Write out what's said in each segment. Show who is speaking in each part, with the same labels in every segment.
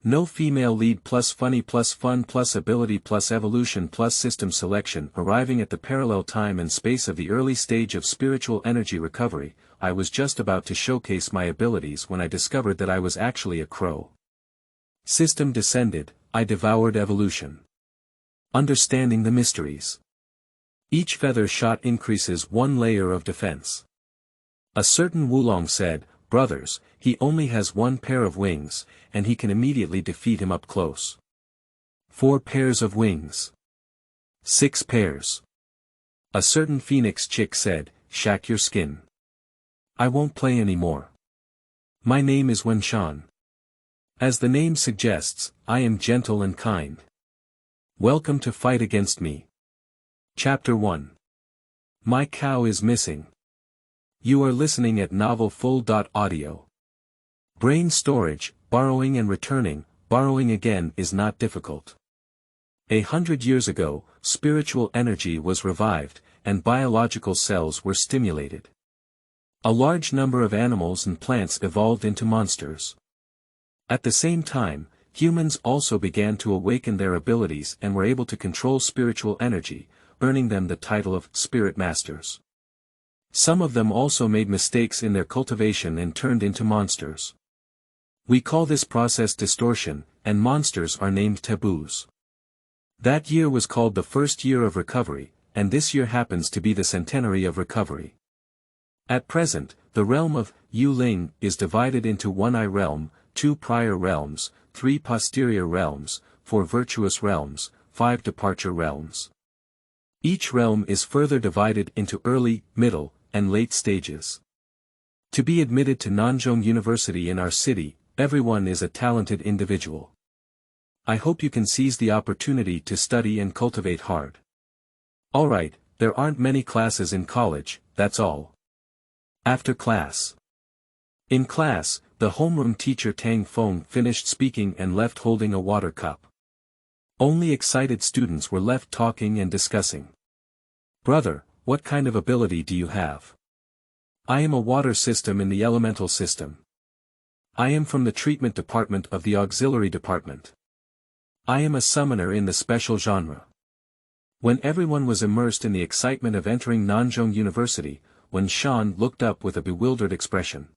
Speaker 1: No female lead+Funny+Fun+Ability+Evolution+System selection. Arriving at the parallel time and space of the early stage of spiritual energy recovery, I was just about to showcase my abilities when I discovered that I was actually a crow. System descended, I devoured evolution. Understanding the mysteries. Each feather shot increases one layer of defense. A certain Wolong said, "Brothers, he only has one pair of wings, and he can immediately defeat him up close. 4 pairs of wings. 6 pairs. A certain phoenix chick said, "Shack your skin. I won't play anymore. My name is Wenshan. As the name suggests, I am gentle and kind. Welcome to fight against me." Chapter 1. My cow is missing. You are listening at Novel Full.audio. Brain storage, borrowing and returning, borrowing again is not difficult. 100 years ago, spiritual energy was revived, and biological cells were stimulated. A large number of animals and plants evolved into monsters. At the same time, humans also began to awaken their abilities and were able to control spiritual energy, earning them the title of spirit masters. Some of them also made mistakes in their cultivation and turned into monsters. We call this process distortion, and monsters are named taboos. That year was called the first year of recovery, and this year happens to be the centenary of recovery. At present, the realm of Yuling is divided into 1 I realm, 2 prior realms, 3 posterior realms, 4 virtuous realms, 5 departure realms. Each realm is further divided into early, middle, and late stages. To be admitted to Nanjing University in our city, everyone is a talented individual. I hope you can seize the opportunity to study and cultivate hard. Alright, there aren't many classes in college, that's all. After class. In class, the homeroom teacher Tang Feng finished speaking and left holding a water cup. Only excited students were left talking and discussing. "Brother, what kind of ability do you have?" "I am a water system in the elemental system. I am from the treatment department of the auxiliary department. I am a summoner in the special genre." When everyone was immersed in the excitement of entering Nanjing University, Wenshan looked up with a bewildered expression.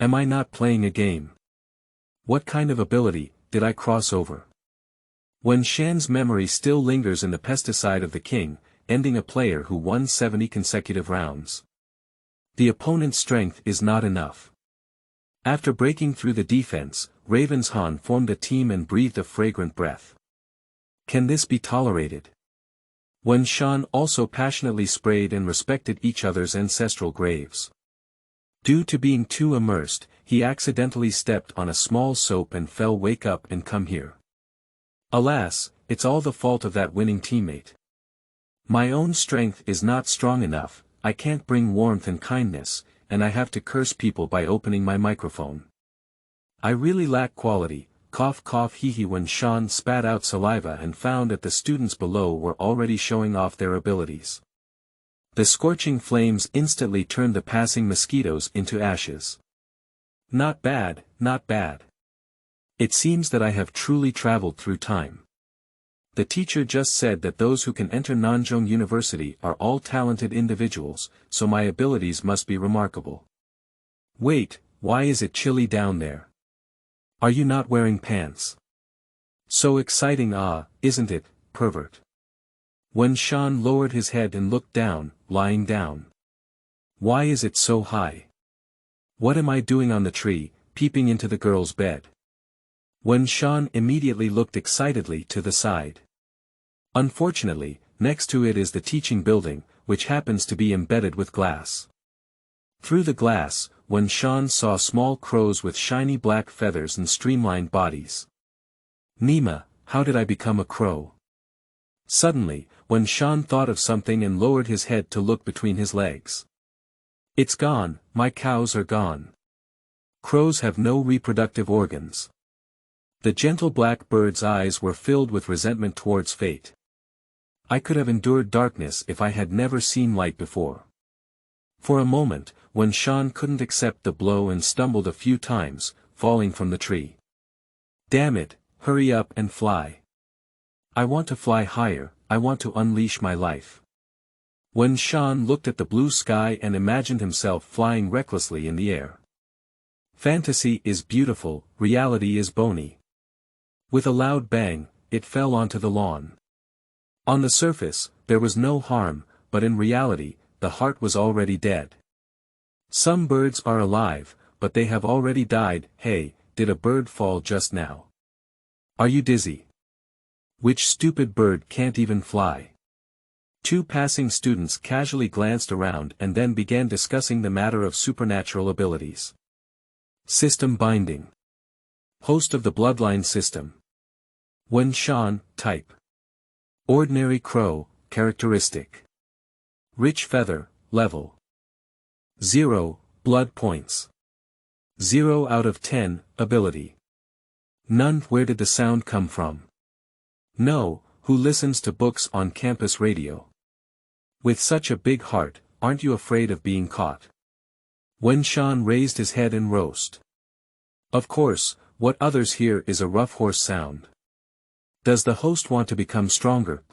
Speaker 1: "Am I not playing a game? What kind of ability did I cross over?" Wenshan's memory still lingers in the pesticide of the king, ending a player who won 70 consecutive rounds. The opponent's strength is not enough. After breaking through the defense, Ravenshan formed a team and breathed a fragrant breath. Can this be tolerated? Wenshan also passionately sprayed and respected each other's ancestral graves. Due to being too immersed, he accidentally stepped on a small soap and fell. "Wake up and come here." Alas, it's all the fault of that winning teammate. My own strength is not strong enough, I can't bring warmth and kindness, and I have to curse people by opening my microphone. I really lack quality, cough cough hee hee. Wenshan spat out saliva and found that the students below were already showing off their abilities. The scorching flames instantly turned the passing mosquitoes into ashes. Not bad, not bad. It seems that I have truly traveled through time. The teacher just said that those who can enter Nanjing University are all talented individuals, so my abilities must be remarkable. Wait, why is it chilly down there? Are you not wearing pants? So exciting, isn't it, pervert? Wenshan lowered his head and looked down, lying down. Why is it so high? What am I doing on the tree, peeping into the girl's bed? Wenshan immediately looked excitedly to the side. Unfortunately, next to it is the teaching building, which happens to be embedded with glass. Through the glass, Wenshan saw small crows with shiny black feathers and streamlined bodies. Nima, how did I become a crow? Suddenly, Wenshan thought of something and lowered his head to look between his legs. It's gone, my cows are gone. Crows have no reproductive organs. The gentle black bird's eyes were filled with resentment towards fate. I could have endured darkness if I had never seen light before. For a moment, Wenshan couldn't accept the blow and stumbled a few times, falling from the tree. Damn it, hurry up and fly. I want to fly higher, I want to unleash my life. Wen Shan looked at the blue sky and imagined himself flying recklessly in the air. Fantasy is beautiful, reality is bony. With a loud bang, it fell onto the lawn. On the surface, there was no harm, but in reality, the heart was already dead. Some birds are alive, but they have already died. Hey, did a bird fall just now? Are you dizzy? Which stupid bird can't even fly? Two passing students casually glanced around and then began discussing the matter of supernatural abilities. System binding. Host of the bloodline system. Wen Shan, type. Ordinary crow, characteristic. Rich feather, level 0, blood points. 0 out of 10, ability. None. Where did the sound come from? No, who listens to books on campus radio? With such a big heart, aren't you afraid of being caught? Wen Shan raised his head and roast. Of course, what others hear is a rough horse sound. Does the host want to become stronger?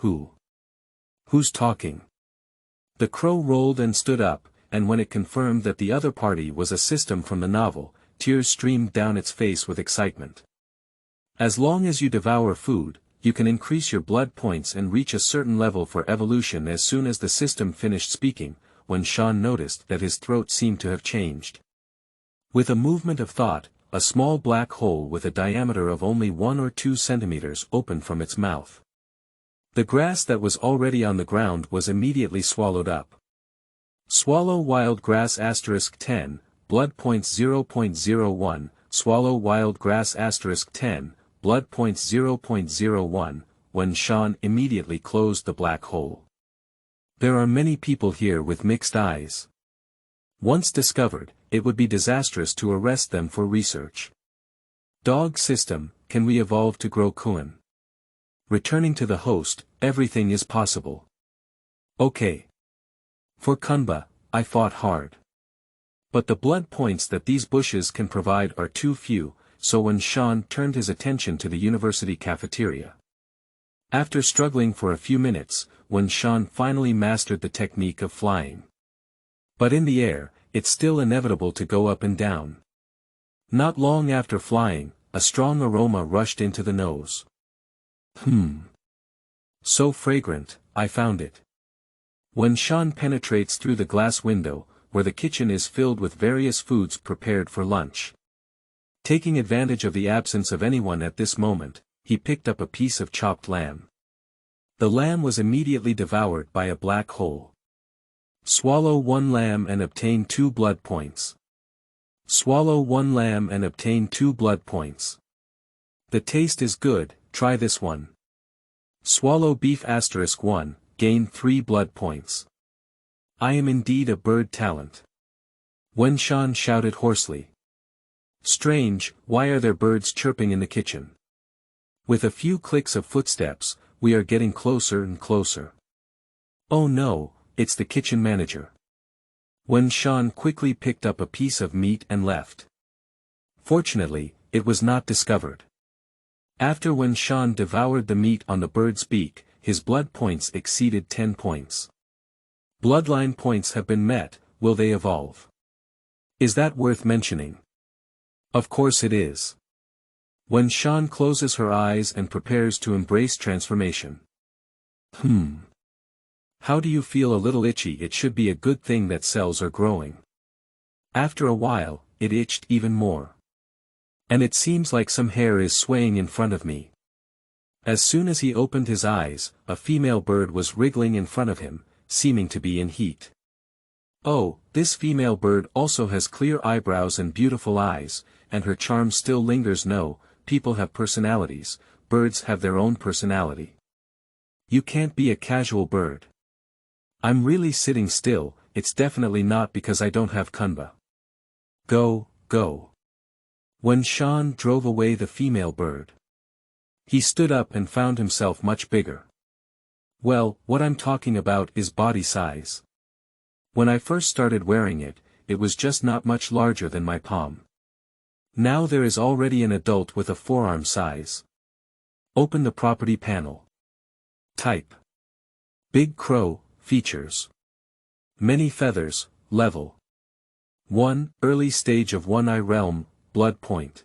Speaker 1: Who's talking? The crow rolled and stood up, and when it confirmed that the other party was a system from the novel, tears streamed down its face with excitement. As long as you devour food, you can increase your blood points and reach a certain level for evolution. As soon as the system finished speaking, Wen Shan noticed that his throat seemed to have changed. With a movement of thought, a small black hole with a diameter of only 1 or 2 centimeters opened from its mouth. The grass that was already on the ground was immediately swallowed up. Swallow wild grass *10, blood points 0.01, swallow wild grass *10, blood points 0.01, Wen Shan immediately closed the black hole. There are many people here with mixed eyes. Once discovered, it would be disastrous to arrest them for research. Dog system, can we evolve to grow Kuan? Returning to the host, everything is possible. Okay. For Kunba, I fought hard. But the blood points that these bushes can provide are too few, so Wen Shan turned his attention to the university cafeteria. After struggling for a few minutes, Wen Shan finally mastered the technique of flying. But in the air, it's still inevitable to go up and down. Not long after flying, a strong aroma rushed into the nose. So fragrant, I found it. Wen Shan penetrates through the glass window, where the kitchen is filled with various foods prepared for lunch. Taking advantage of the absence of anyone at this moment, he picked up a piece of chopped lamb. The lamb was immediately devoured by a black hole. Swallow 1 lamb and obtain 2 blood points. Swallow 1 lamb and obtain 2 blood points. The taste is good, try this one. Swallow beef *1, gain 3 blood points. I am indeed a bird talent. Wen Shan shouted hoarsely. Strange, why are there birds chirping in the kitchen? With a few clicks of footsteps, we are getting closer and closer. Oh no, it's the kitchen manager. Wen Shan quickly picked up a piece of meat and left. Fortunately, it was not discovered. After Wen Shan devoured the meat on the bird's beak, his blood points exceeded 10 points. Bloodline points have been met, will they evolve? Is that worth mentioning? Of course it is. Wen Shan closes her eyes and prepares to embrace transformation. How do you feel? A little itchy. It should be a good thing that cells are growing. After a while, it itched even more. And it seems like some hair is swaying in front of me. As soon as he opened his eyes, a female bird was wriggling in front of him, seeming to be in heat. Oh, this female bird also has clear eyebrows and beautiful eyes, and her charm still lingers. No, people have personalities, birds have their own personality. You can't be a casual bird. I'm really sitting still, it's definitely not because I don't have Kunba. Go, go. Wen Shan drove away the female bird. He stood up and found himself much bigger. Well, what I'm talking about is body size. When I first started wearing it, it was just not much larger than my palm. Now there is already an adult with a forearm size. Open the property panel. Type. Big crow, features. Many feathers, level. 1. Early stage of one eye realm, blood point.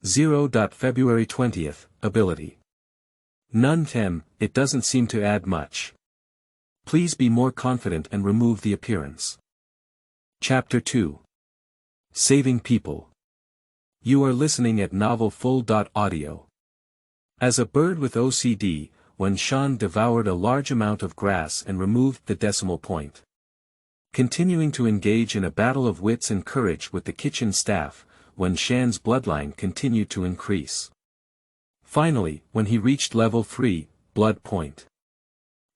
Speaker 1: 0. February 20th, ability. None 10, it doesn't seem to add much. Please be more confident and remove the appearance. Chapter 2. Saving People. You are listening at novel full.audio. As a bird with OCD, Wen-shan devoured a large amount of grass and removed the decimal point. Continuing to engage in a battle of wits and courage with the kitchen staff, Wen-shan's bloodline continued to increase. Finally, when he reached level 3, blood point.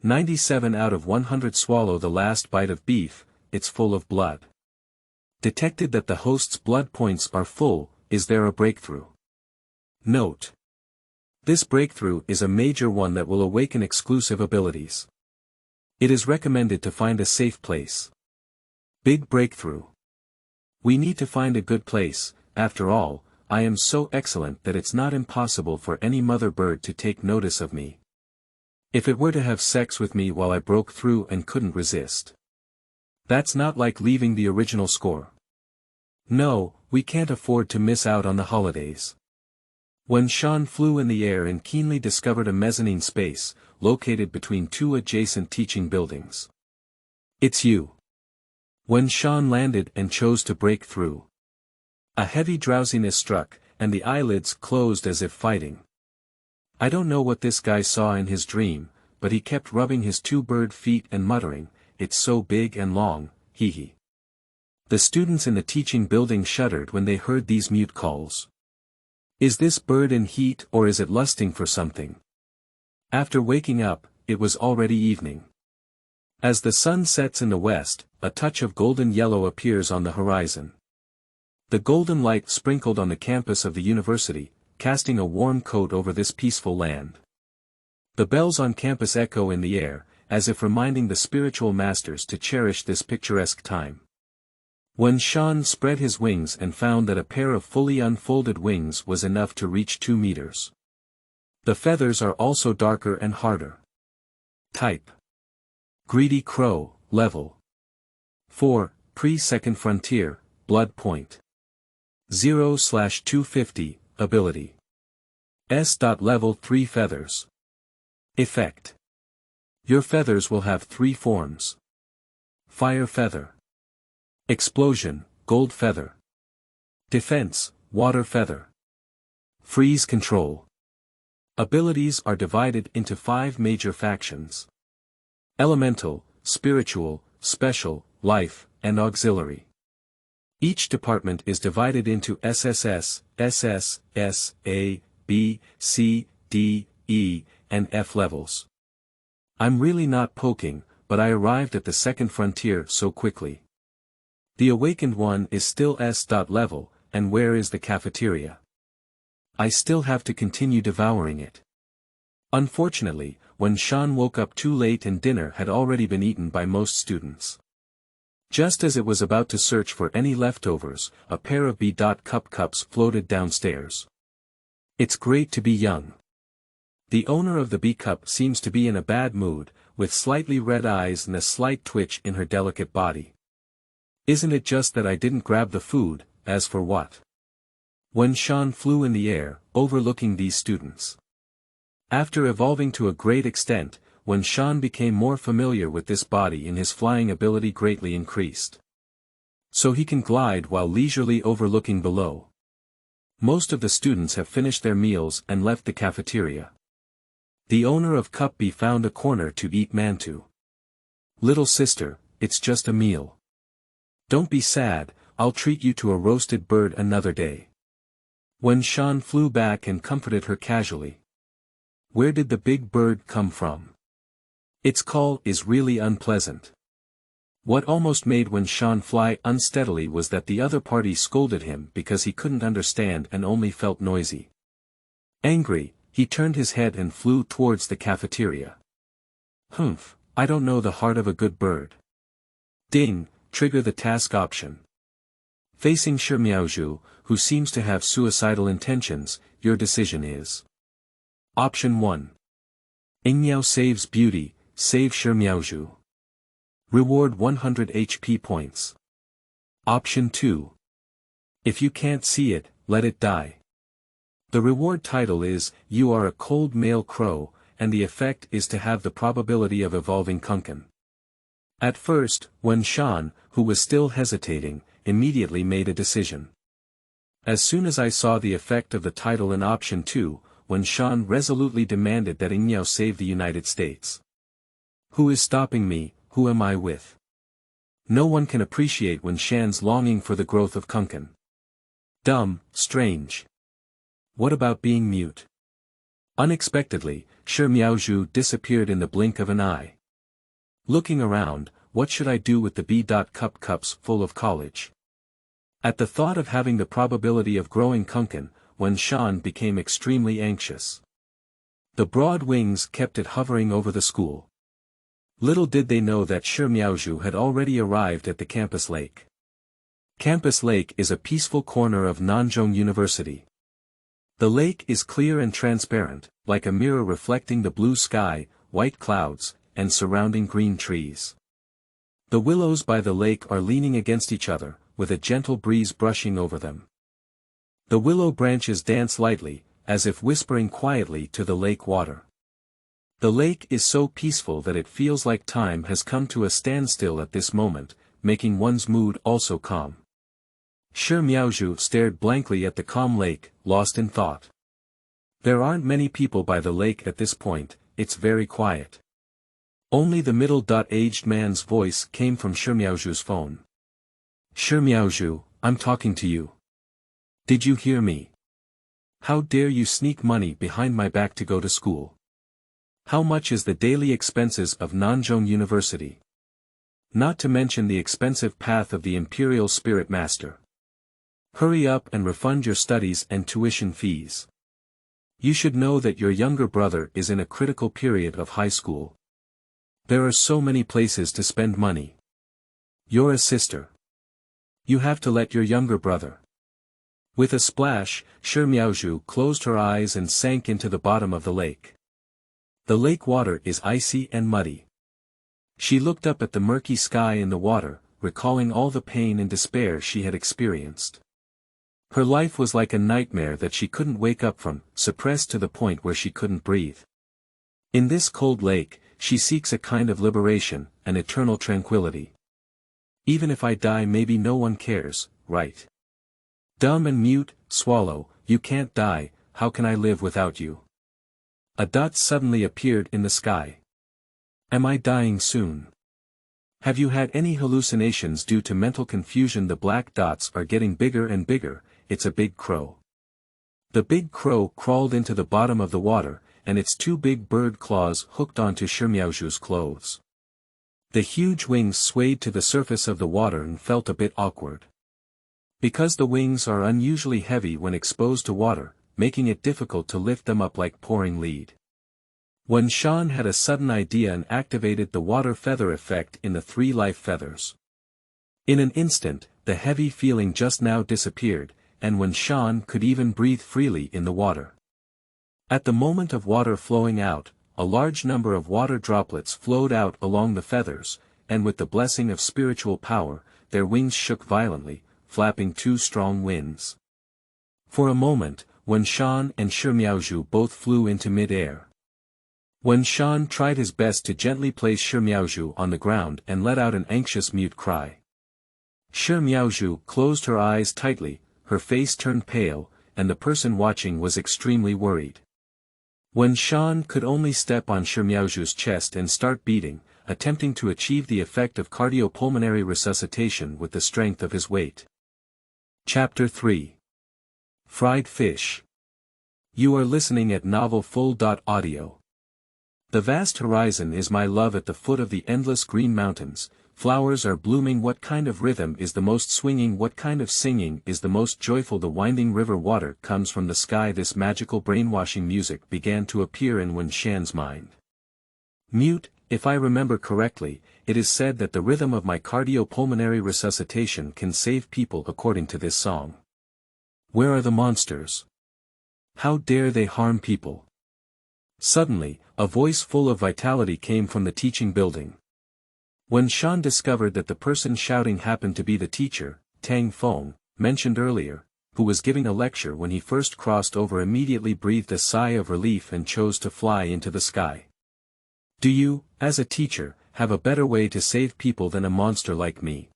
Speaker 1: 97 out of 100 swallow the last bite of beef, it's full of blood. Detected that the host's blood points are full, is there a breakthrough? Note. This breakthrough is a major one that will awaken exclusive abilities. It is recommended to find a safe place. Big breakthrough. We need to find a good place. After all, I am so excellent that it's not impossible for any mother bird to take notice of me. If it were to have sex with me while I broke through and couldn't resist. That's not like leaving the original score. No, we can't afford to miss out on the holidays. Wen-shan flew in the air and keenly discovered a mezzanine space, located between two adjacent teaching buildings. It's you. Wen-shan landed and chose to break through. A heavy drowsiness struck, and the eyelids closed as if fighting. I don't know what this guy saw in his dream, but he kept rubbing his two bird feet and muttering, "It's so big and long, hee hee." The students in the teaching building shuddered when they heard these mute calls. Is this bird in heat or is it lusting for something? After waking up, it was already evening. As the sun sets in the west, a touch of golden yellow appears on the horizon. The golden light sprinkled on the campus of the university, casting a warm coat over this peaceful land. The bells on campus echo in the air, as if reminding the spiritual masters to cherish this picturesque time. Wen-shan spread his wings and found that a pair of fully unfolded wings was enough to reach 2 meters. The feathers are also darker and harder. Type. Greedy crow, level. 4, pre-second frontier, blood point. 0/250, ability. Level 3 feathers. Effect. Your feathers will have 3 forms. Fire feather. Explosion, gold feather. Defense, water feather. Freeze control. Abilities are divided into 5 major factions. Elemental, spiritual, special, life, and auxiliary. Each department is divided into SSS, SS, S, A, B, C, D, E, and F levels. I'm really not poking, but I arrived at the second frontier so quickly. The awakened one is still S.level, and where is the cafeteria? I still have to continue devouring it. Unfortunately, Wen-shan woke up too late and dinner had already been eaten by most students. Just as it was about to search for any leftovers, a pair of B.cups floated downstairs. It's great to be young. The owner of the B-cup seems to be in a bad mood, with slightly red eyes and a slight twitch in her delicate body. Isn't it just that I didn't grab the food, as for what? Wen-shan flew in the air, overlooking these students. After evolving to a great extent, Wen-shan became more familiar with this body and his flying ability greatly increased. So he can glide while leisurely overlooking below. Most of the students have finished their meals and left the cafeteria. The owner of Cup B found a corner to eat mantu. Little sister, it's just a meal. Don't be sad, I'll treat you to a roasted bird another day. Wen-shan flew back and comforted her casually. Where did the big bird come from? Its call is really unpleasant. What almost made Wen-shan fly unsteadily was that the other party scolded him because he couldn't understand and only felt noisy. Angry, he turned his head and flew towards the cafeteria. Humph, I don't know the heart of a good bird. Ding, trigger the task option. Facing Shi Miaozhu, who seems to have suicidal intentions, your decision is. Option 1. Yingniao saves beauty, save Shi Miaozhu. Reward 100 HP points. Option 2. If you can't see it, let it die. The reward title is, You are a cold male crow, and the effect is to have the probability of evolving Kunken. At first, Wen Shan, who was still hesitating, immediately made a decision. As soon as I saw the effect of the title in option 2, Wen Shan resolutely demanded that Yingniao save the United States. Who is stopping me, who am I with? No one can appreciate Wen Shan's longing for the growth of Kunken. Dumb, strange. What about being mute? Unexpectedly, Shi Miaozhu disappeared in the blink of an eye. Looking around, what should I do with the cups full of college? At the thought of having the probability of growing Kunken, Wen Shan became extremely anxious. The broad wings kept it hovering over the school. Little did they know that Shi Miaozhu had already arrived at the campus lake. Campus Lake is a peaceful corner of Nanzhong University. The lake is clear and transparent, like a mirror reflecting the blue sky, white clouds, and surrounding green trees. The willows by the lake are leaning against each other, with a gentle breeze brushing over them. The willow branches dance lightly, as if whispering quietly to the lake water. The lake is so peaceful that it feels like time has come to a standstill at this moment, making one's mood also calm. Shi Miaozhu stared blankly at the calm lake, lost in thought. There aren't many people by the lake at this point, it's very quiet. Only the middle-aged man's voice came from Shi Miaozhu's phone. Shi Miaozhu, I'm talking to you. Did you hear me? How dare you sneak money behind my back to go to school? How much is the daily expenses of Nanzhong University? Not to mention the expensive path of the Imperial Spirit Master. Hurry up and refund your studies and tuition fees. You should know that your younger brother is in a critical period of high school. There are so many places to spend money. You're a sister. You have to let your younger brother. With a splash, Shi Miaozhu closed her eyes and sank into the bottom of the lake. The lake water is icy and muddy. She looked up at the murky sky and the water, recalling all the pain and despair she had experienced. Her life was like a nightmare that she couldn't wake up from, suppressed to the point where she couldn't breathe. In this cold lake, she seeks a kind of liberation, an eternal tranquility. Even if I die, maybe no one cares, right? Dumb and mute, swallow, you can't die, how can I live without you? A dot suddenly appeared in the sky. Am I dying soon? Have you had any hallucinations due to mental confusion? The black dots are getting bigger and bigger, it's a big crow. The big crow crawled into the bottom of the water, and its two big bird claws hooked onto Shi Miaozhu's clothes. The huge wings swayed to the surface of the water and felt a bit awkward. Because the wings are unusually heavy when exposed to water, making it difficult to lift them up like pouring lead. Wen Shan had a sudden idea and activated the water feather effect in the 3 life feathers. In an instant, the heavy feeling just now disappeared, and Wen Shan could even breathe freely in the water. At the moment of water flowing out, a large number of water droplets flowed out along the feathers, and with the blessing of spiritual power, their wings shook violently, flapping 2 strong winds. For a moment, Wen Shan and Shi Miaozhu both flew into mid-air. Wen Shan tried his best to gently place Shi Miaozhu on the ground and let out an anxious mute cry. Shi Miaozhu closed her eyes tightly, her face turned pale, and the person watching was extremely worried. Wen Shan could only step on Shi Miaozhu's chest and start beating, attempting to achieve the effect of cardiopulmonary resuscitation with the strength of his weight. Chapter 3. Fried Fish. You are listening at Novel Full.audio. The vast horizon is my love at the foot of the endless green mountains, flowers are blooming. What kind of rhythm is the most swinging? What kind of singing is the most joyful? The winding river water comes from the sky. This magical brainwashing music began to appear in Wen Shan's mind. Mute, if I remember correctly, it is said that the rhythm of my cardiopulmonary resuscitation can save people according to this song. Where are the monsters? How dare they harm people? Suddenly, a voice full of vitality came from the teaching building. When Shan discovered that the person shouting happened to be the teacher, Tang Feng, mentioned earlier, who was giving a lecture when he first crossed over, immediately breathed a sigh of relief and chose to fly into the sky. Do you, as a teacher, have a better way to save people than a monster like me?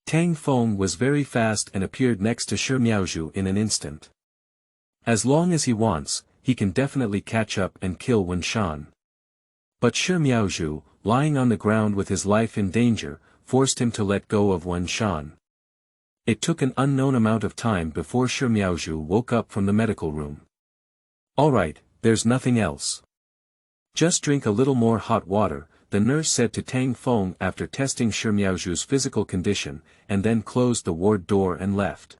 Speaker 1: Tang Feng was very fast and appeared next to Shi Miaozhu in an instant. As long as he wants, he can definitely catch up and kill Wen Shan. But Shi Miaozhu, lying on the ground with his life in danger, forced him to let go of Wen Shan. It took an unknown amount of time before Shi Miaozhu woke up from the medical room. Alright, there's nothing else. Just drink a little more hot water, the nurse said to Tang Feng after testing Shi Miaozhu's physical condition, and then closed the ward door and left.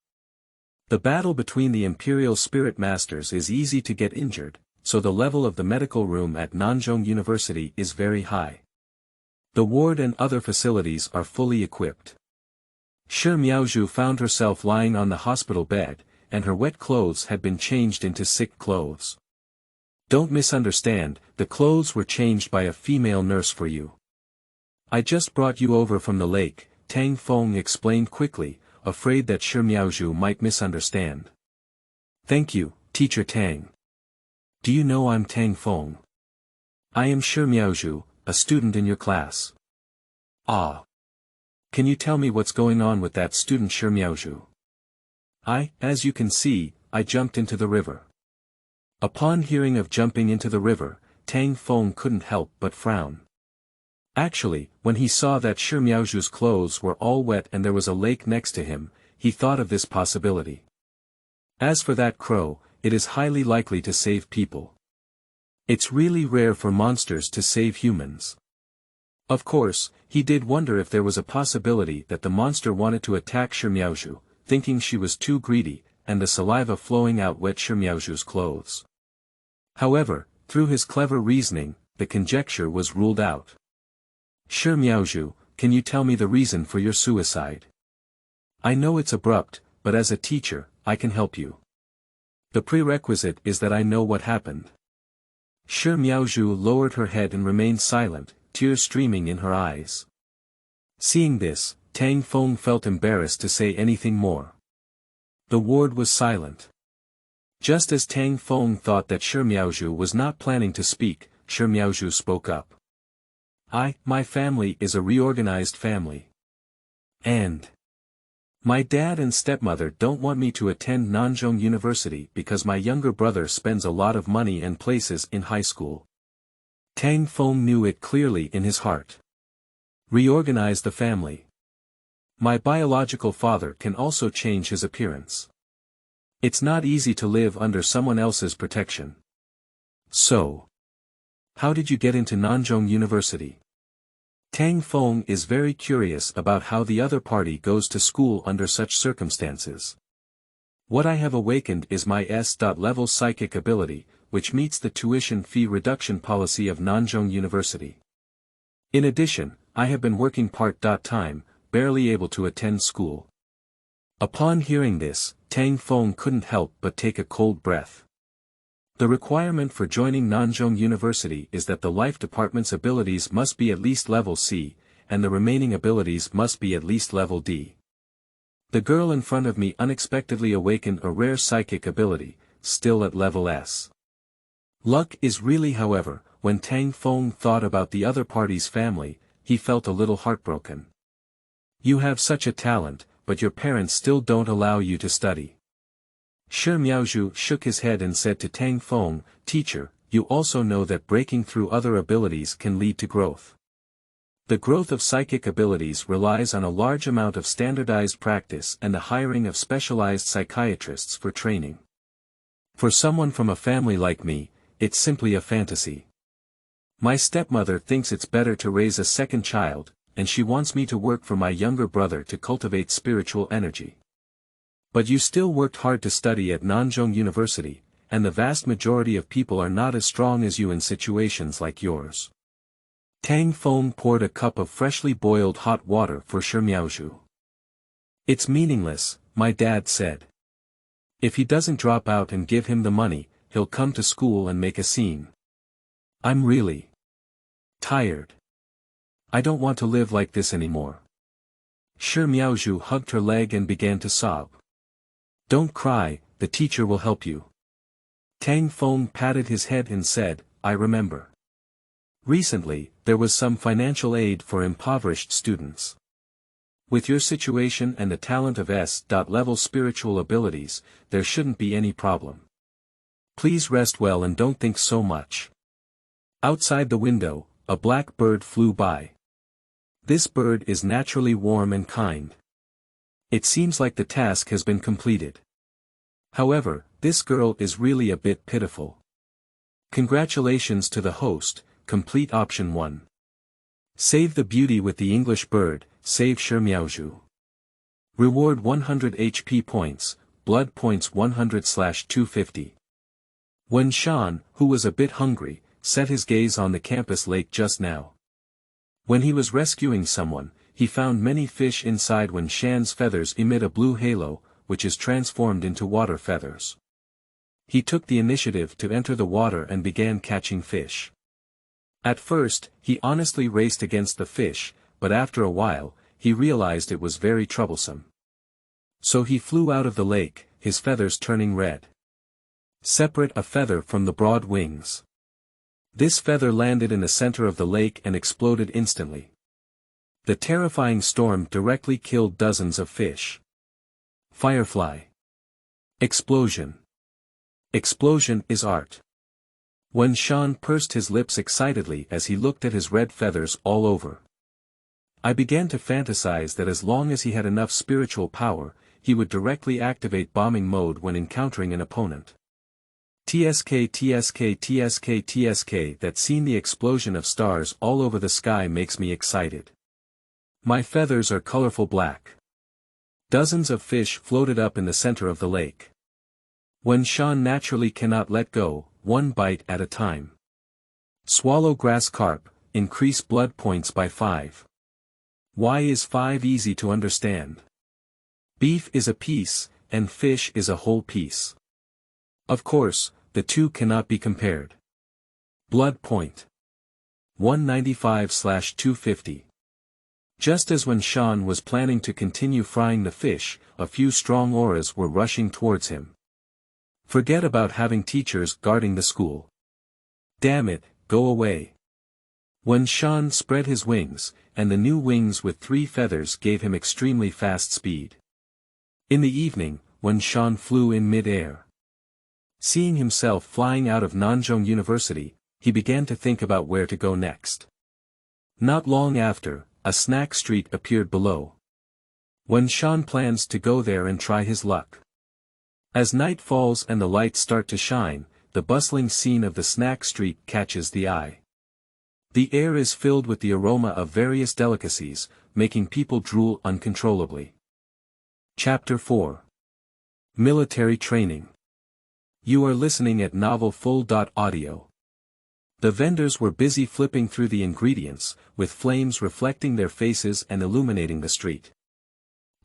Speaker 1: The battle between the Imperial Spirit Masters is easy to get injured, so the level of the medical room at Nanjing University is very high. The ward and other facilities are fully equipped. Shi Miaozhu found herself lying on the hospital bed, and her wet clothes had been changed into sick clothes. Don't misunderstand, the clothes were changed by a female nurse for you. I just brought you over from the lake, Tang Feng explained quickly, afraid that Shi Miaozhu might misunderstand. Thank you, Teacher Tang. Do you know I'm Tang Feng? I am Shi Miaozhu, a student in your class. Ah. Can you tell me what's going on with that student Shi Miaozhu? As you can see, I jumped into the river. Upon hearing of jumping into the river, Tang Feng couldn't help but frown. Actually, when he saw that Shi Miaozhu's clothes were all wet and there was a lake next to him, he thought of this possibility. As for that crow, it is highly likely to save people. It's really rare for monsters to save humans. Of course, he did wonder if there was a possibility that the monster wanted to attack Shi Miaozhu, thinking she was too greedy, and the saliva flowing out wet Shi Miaozhu's clothes. However, through his clever reasoning, the conjecture was ruled out. Shi Miaozhu, can you tell me the reason for your suicide? I know it's abrupt, but as a teacher, I can help you. The prerequisite is that I know what happened. Shi Miaozhu lowered her head and remained silent, tears streaming in her eyes. Seeing this, Tang Feng felt embarrassed to say anything more. The ward was silent. Just as Tang Feng thought that Shi Miaozhu was not planning to speak, Shi Miaozhu spoke up. My family is a reorganized family. And my dad and stepmother don't want me to attend Nanjing University because my younger brother spends a lot of money and places in high school. Tang Feng knew it clearly in his heart. Reorganize the family. My biological father can also change his appearance. It's not easy to live under someone else's protection. So, how did you get into Nanjing University? Tang Feng is very curious about how the other party goes to school under such circumstances. What I have awakened is my S.level psychic ability, which meets the tuition fee reduction policy of Nanjing University. In addition, I have been working part-time, barely able to attend school. Upon hearing this, Tang Feng couldn't help but take a cold breath. The requirement for joining Nanjing University is that the life department's abilities must be at least level C, and the remaining abilities must be at least level D. The girl in front of me unexpectedly awakened a rare psychic ability, still at level S. Luck is really, however, when Tang Feng thought about the other party's family, he felt a little heartbroken. You have such a talent, but your parents still don't allow you to study. Shi Miaozhu shook his head and said to Tang Feng, Teacher, you also know that breaking through other abilities can lead to growth. The growth of psychic abilities relies on a large amount of standardized practice and the hiring of specialized psychiatrists for training. For someone from a family like me, it's simply a fantasy. My stepmother thinks it's better to raise a second child, and she wants me to work for my younger brother to cultivate spiritual energy. But you still worked hard to study at Nanjing University, and the vast majority of people are not as strong as you in situations like yours. Tang Feng poured a cup of freshly boiled hot water for Shi Miaozhu. It's meaningless, my dad said. If he doesn't drop out and give him the money, he'll come to school and make a scene. I'm really tired. I don't want to live like this anymore. Shi Miaozhu hugged her leg and began to sob. Don't cry, the teacher will help you. Tang Feng patted his head and said, I remember. Recently, there was some financial aid for impoverished students. With your situation and the talent of S.level spiritual abilities, there shouldn't be any problem. Please rest well and don't think so much. Outside the window, a black bird flew by. This bird is naturally warm and kind. It seems like the task has been completed. However, this girl is really a bit pitiful. Congratulations to the host, complete option 1. Save the beauty with the English bird, save Shi Miaozhu. Reward 100 HP points, blood points 100/250. When Shan, who was a bit hungry, set his gaze on the campus lake just now. When he was rescuing someone, he found many fish inside. When Shan's feathers emit a blue halo, which is transformed into water feathers. He took the initiative to enter the water and began catching fish. At first, he honestly raced against the fish, but after a while, he realized it was very troublesome. So he flew out of the lake, his feathers turning red. Separate a feather from the broad wings. This feather landed in the center of the lake and exploded instantly. The terrifying storm directly killed dozens of fish. Firefly. Explosion. Explosion is art. When Shan pursed his lips excitedly as he looked at his red feathers all over. I began to fantasize that as long as he had enough spiritual power, he would directly activate bombing mode when encountering an opponent. TSK TSK TSK TSK. That seeing the explosion of stars all over the sky makes me excited. My feathers are colorful black. Dozens of fish floated up in the center of the lake. When Shan naturally cannot let go, one bite at a time. Swallow grass carp, increase blood points by 5. Why is 5 easy to understand? Beef is a piece, and fish is a whole piece. Of course, the two cannot be compared. Blood point. 195/250. Just as when Shan was planning to continue frying the fish, a few strong auras were rushing towards him. Forget about having teachers guarding the school. Damn it, go away. When Shan spread his wings, and the new wings with 3 feathers gave him extremely fast speed. In the evening, when Shan flew in mid-air. Seeing himself flying out of Nanjing University, he began to think about where to go next. Not long after, a snack street appeared below. When Shan plans to go there and try his luck. As night falls and the lights start to shine, the bustling scene of the snack street catches the eye. The air is filled with the aroma of various delicacies, making people drool uncontrollably. Chapter 4. Military Training. You are listening at novelfull.audio. The vendors were busy flipping through the ingredients, with flames reflecting their faces and illuminating the street.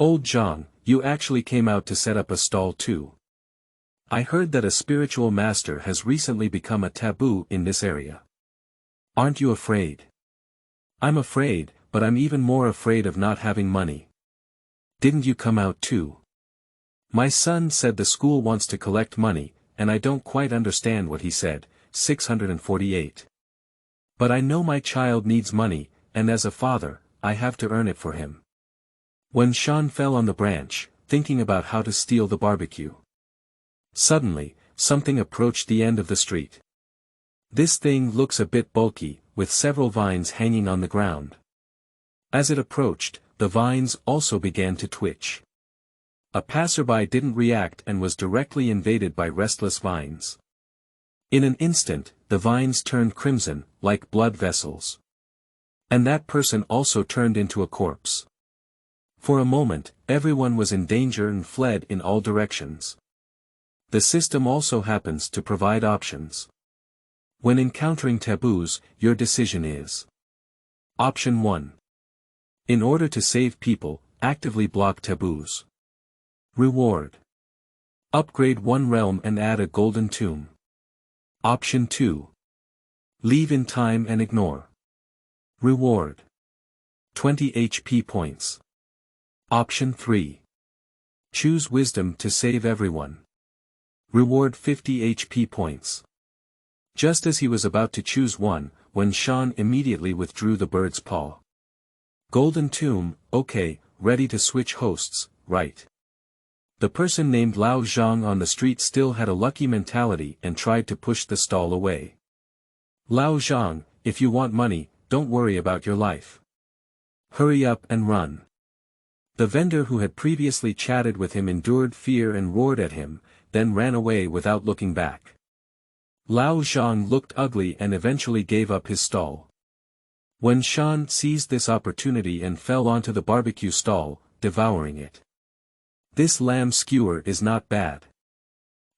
Speaker 1: Old Zhang, you actually came out to set up a stall too. I heard that a spiritual master has recently become a taboo in this area. Aren't you afraid? I'm afraid, but I'm even more afraid of not having money. Didn't you come out too? My son said the school wants to collect money, and I don't quite understand what he said. 648. But I know my child needs money, and as a father, I have to earn it for him. When Shan fell on the branch, thinking about how to steal the barbecue. Suddenly, something approached the end of the street. This thing looks a bit bulky, with several vines hanging on the ground. As it approached, the vines also began to twitch. A passerby didn't react and was directly invaded by restless vines. In an instant, the vines turned crimson, like blood vessels. And that person also turned into a corpse. For a moment, everyone was in danger and fled in all directions. The system also happens to provide options. When encountering taboos, your decision is Option 1. In order to save people, actively block taboos. Reward. Upgrade one realm and add a golden tomb. Option 2. Leave in time and ignore. Reward. 20 HP points. Option 3. Choose wisdom to save everyone. Reward 50 HP points. Just as he was about to choose one, Wen Shan immediately withdrew the bird's paw. Golden tomb, okay, ready to switch hosts, right? The person named Lao Zhang on the street still had a lucky mentality and tried to push the stall away. Lao Zhang, if you want money, don't worry about your life. Hurry up and run. The vendor who had previously chatted with him endured fear and roared at him, then ran away without looking back. Lao Zhang looked ugly and eventually gave up his stall. Wen Shan seized this opportunity and fell onto the barbecue stall, devouring it. This lamb skewer is not bad.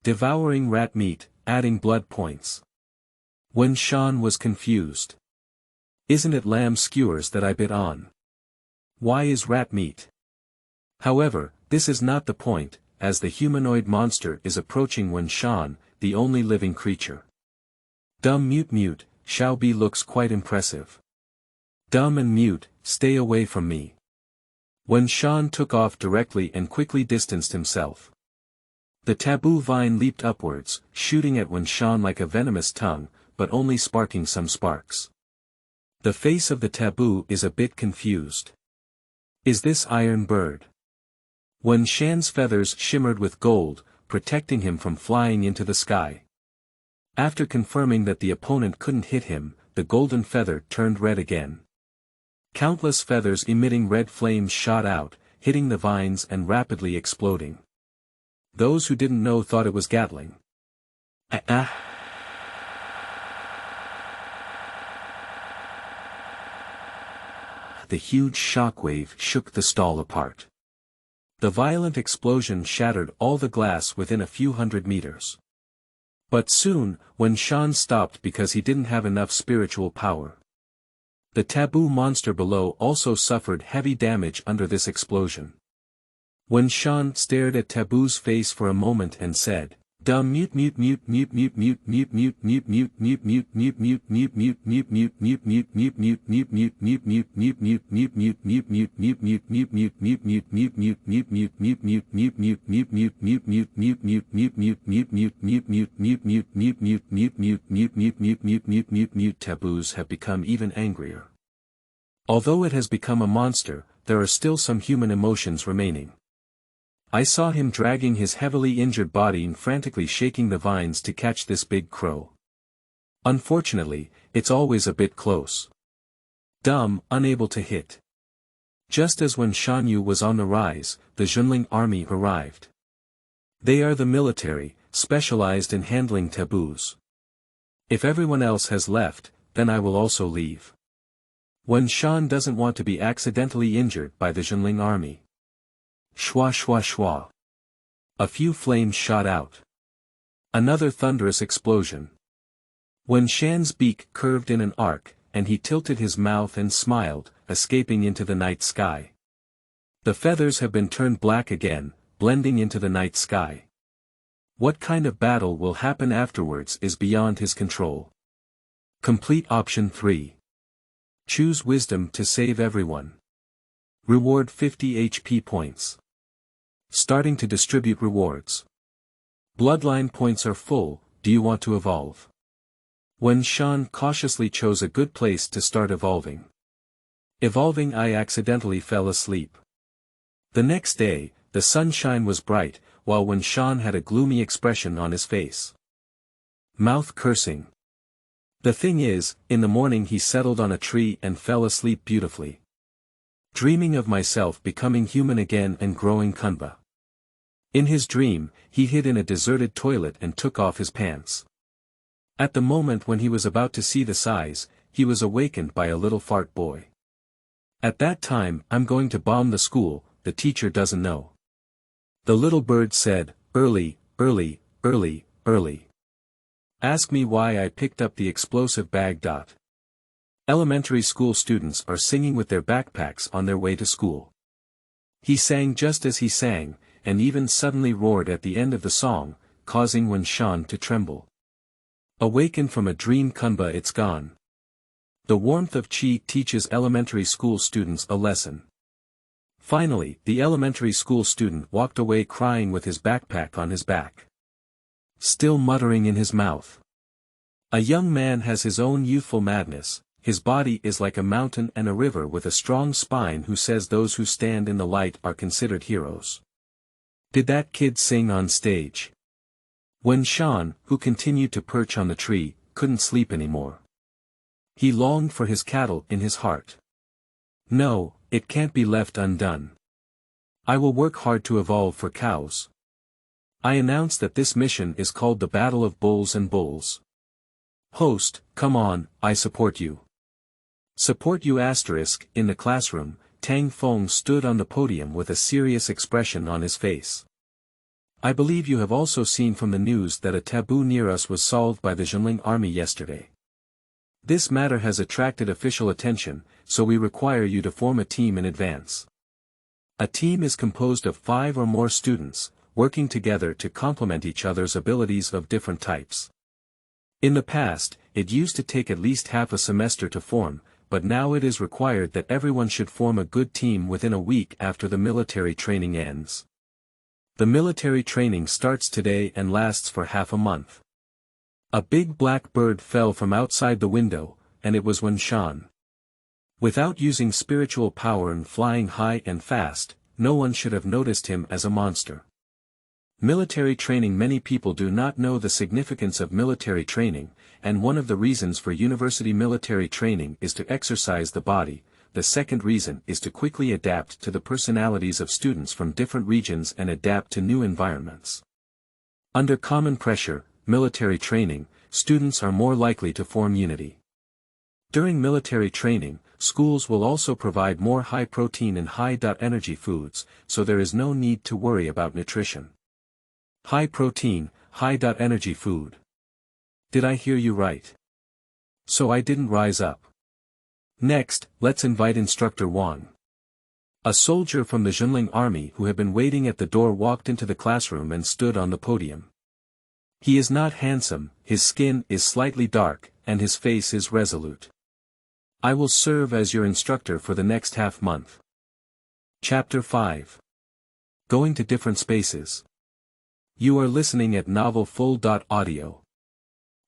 Speaker 1: Devouring rat meat, adding blood points. Wen Shan was confused. Isn't it lamb skewers that I bit on? Why is rat meat? However, this is not the point, as the humanoid monster is approaching Wen Shan, the only living creature. Dumb mute, Xiao Bi looks quite impressive. Dumb and mute, stay away from me. Wen Shan took off directly and quickly distanced himself. The taboo vine leaped upwards, shooting at Wen Shan like a venomous tongue, but only sparking some sparks. The face of the taboo is a bit confused. Is this iron bird? Wen Shan's feathers shimmered with gold, protecting him from flying into the sky. After confirming that the opponent couldn't hit him, the golden feather turned red again. Countless feathers emitting red flames shot out, hitting the vines and rapidly exploding. Those who didn't know thought it was Gatling. The huge shockwave shook the stall apart. The violent explosion shattered all the glass within a few hundred meters. But soon, Wen Shan stopped because he didn't have enough spiritual power. The taboo monster below also suffered heavy damage under this explosion. Wen Shan stared at Taboo's face for a moment and said, "Dumb mute." Taboos have become even angrier. Although it has become a monster, there are still some human emotions remaining. I saw him dragging his heavily injured body and frantically shaking the vines to catch this big crow. Unfortunately, it's always a bit close. Dumb, unable to hit. Just as when Shan Yu was on the rise, the Zhenling army arrived. They are the military, specialized in handling taboos. If everyone else has left, then I will also leave. Wen Shan doesn't want to be accidentally injured by the Zhenling army. Shwa shwa shwa. A few flames shot out. Another thunderous explosion. Wen Shan's beak curved in an arc, and he tilted his mouth and smiled, escaping into the night sky. The feathers have been turned black again, blending into the night sky. What kind of battle will happen afterwards is beyond his control. Complete option 3. Choose wisdom to save everyone. Reward 50 HP points. Starting to distribute rewards. Bloodline points are full, do you want to evolve? Wen Shan cautiously chose a good place to start evolving. Evolving, I accidentally fell asleep. The next day, the sunshine was bright, while Wen Shan had a gloomy expression on his face. Mouth cursing. The thing is, in the morning he settled on a tree and fell asleep beautifully. Dreaming of myself becoming human again and growing kunba. In his dream, he hid in a deserted toilet and took off his pants. At the moment when he was about to see the size, he was awakened by a little fart boy. At that time, I'm going to bomb the school, the teacher doesn't know. The little bird said, early. Ask me why I picked up the explosive bag. Elementary school students are singing with their backpacks on their way to school. He sang just as he sang, and even suddenly roared at the end of the song, causing Wenshan to tremble. Awaken from a dream, Kunba, it's gone. The warmth of Qi teaches elementary school students a lesson. Finally, the elementary school student walked away crying with his backpack on his back, still muttering in his mouth. A young man has his own youthful madness. His body is like a mountain and a river with a strong spine, who says those who stand in the light are considered heroes. Did that kid sing on stage? Wenshan, who continued to perch on the tree, couldn't sleep anymore. He longed for his cattle in his heart. No, it can't be left undone. I will work hard to evolve for cows. I announce that this mission is called the Battle of Bulls and Bulls. Host, come on, I support you. Support you *. In the classroom, Tang Feng stood on the podium with a serious expression on his face. I believe you have also seen from the news that a taboo near us was solved by the Zhenling army yesterday. This matter has attracted official attention, so we require you to form a team in advance. A team is composed of 5 or more students, working together to complement each other's abilities of different types. In the past, it used to take at least half a semester to form, but now it is required that everyone should form a good team within a week after the military training ends. The military training starts today and lasts for half a month. A big black bird fell from outside the window, and it was Wenshan. Without using spiritual power and flying high and fast, no one should have noticed him as a monster. Military training. Many people do not know the significance of military training, and one of the reasons for university military training is to exercise the body. The second reason is to quickly adapt to the personalities of students from different regions and adapt to new environments. Under common pressure, military training, students are more likely to form unity. During military training, schools will also provide more high-protein and high-energy foods, so there is no need to worry about nutrition. High-protein, high-energy food. Did I hear you right? So I didn't rise up. Next, let's invite Instructor Wang. A soldier from the Zhenling army who had been waiting at the door walked into the classroom and stood on the podium. He is not handsome, his skin is slightly dark, and his face is resolute. I will serve as your instructor for the next half-month. Chapter 5. Going to different spaces. You are listening at Novel Full.audio.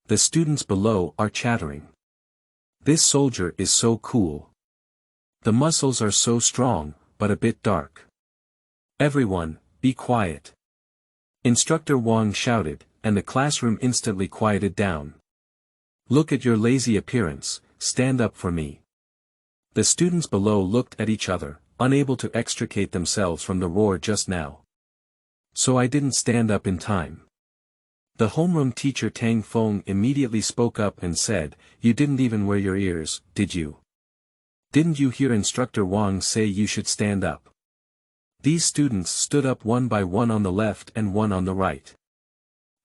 Speaker 1: The students below are chattering. This soldier is so cool. The muscles are so strong, but a bit dark. Everyone, be quiet. Instructor Wang shouted, and the classroom instantly quieted down. Look at your lazy appearance, stand up for me. The students below looked at each other, unable to extricate themselves from the roar just now. So I didn't stand up in time. The homeroom teacher Tang Feng immediately spoke up and said, you didn't even wear your ears, did you? Didn't you hear Instructor Wang say you should stand up? These students stood up one by one on the left and one on the right.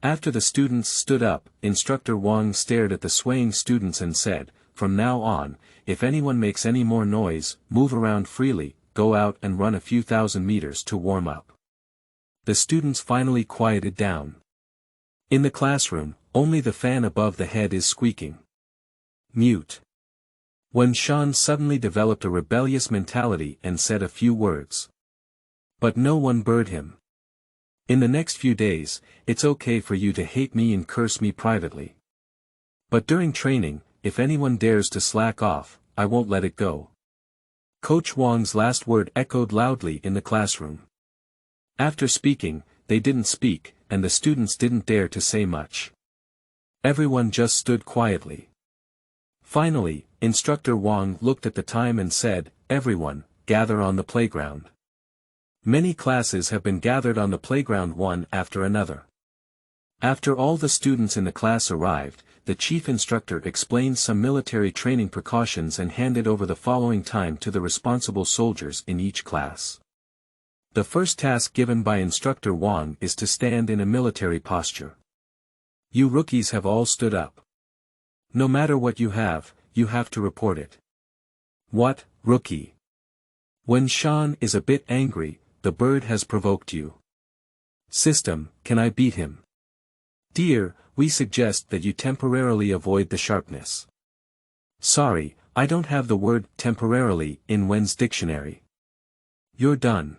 Speaker 1: After the students stood up, Instructor Wang stared at the swaying students and said, from now on, if anyone makes any more noise, move around freely, go out and run a few thousand meters to warm up. The students finally quieted down. In the classroom, only the fan above the head is squeaking. Mute. Wenshan suddenly developed a rebellious mentality and said a few words. But no one heard him. In the next few days, it's okay for you to hate me and curse me privately. But during training, if anyone dares to slack off, I won't let it go. Coach Wang's last word echoed loudly in the classroom. After speaking, they didn't speak, and the students didn't dare to say much. Everyone just stood quietly. Finally, Instructor Wang looked at the time and said, everyone, gather on the playground. Many classes have been gathered on the playground one after another. After all the students in the class arrived, the chief instructor explained some military training precautions and handed over the following time to the responsible soldiers in each class. The first task given by Instructor Wang is to stand in a military posture. You rookies have all stood up. No matter what you have, you have to report it. What, rookie? When Shan is a bit angry, the bird has provoked you. System, can I beat him? Dear, we suggest that you temporarily avoid the sharpness. Sorry, I don't have the word temporarily in Wen's dictionary. You're done.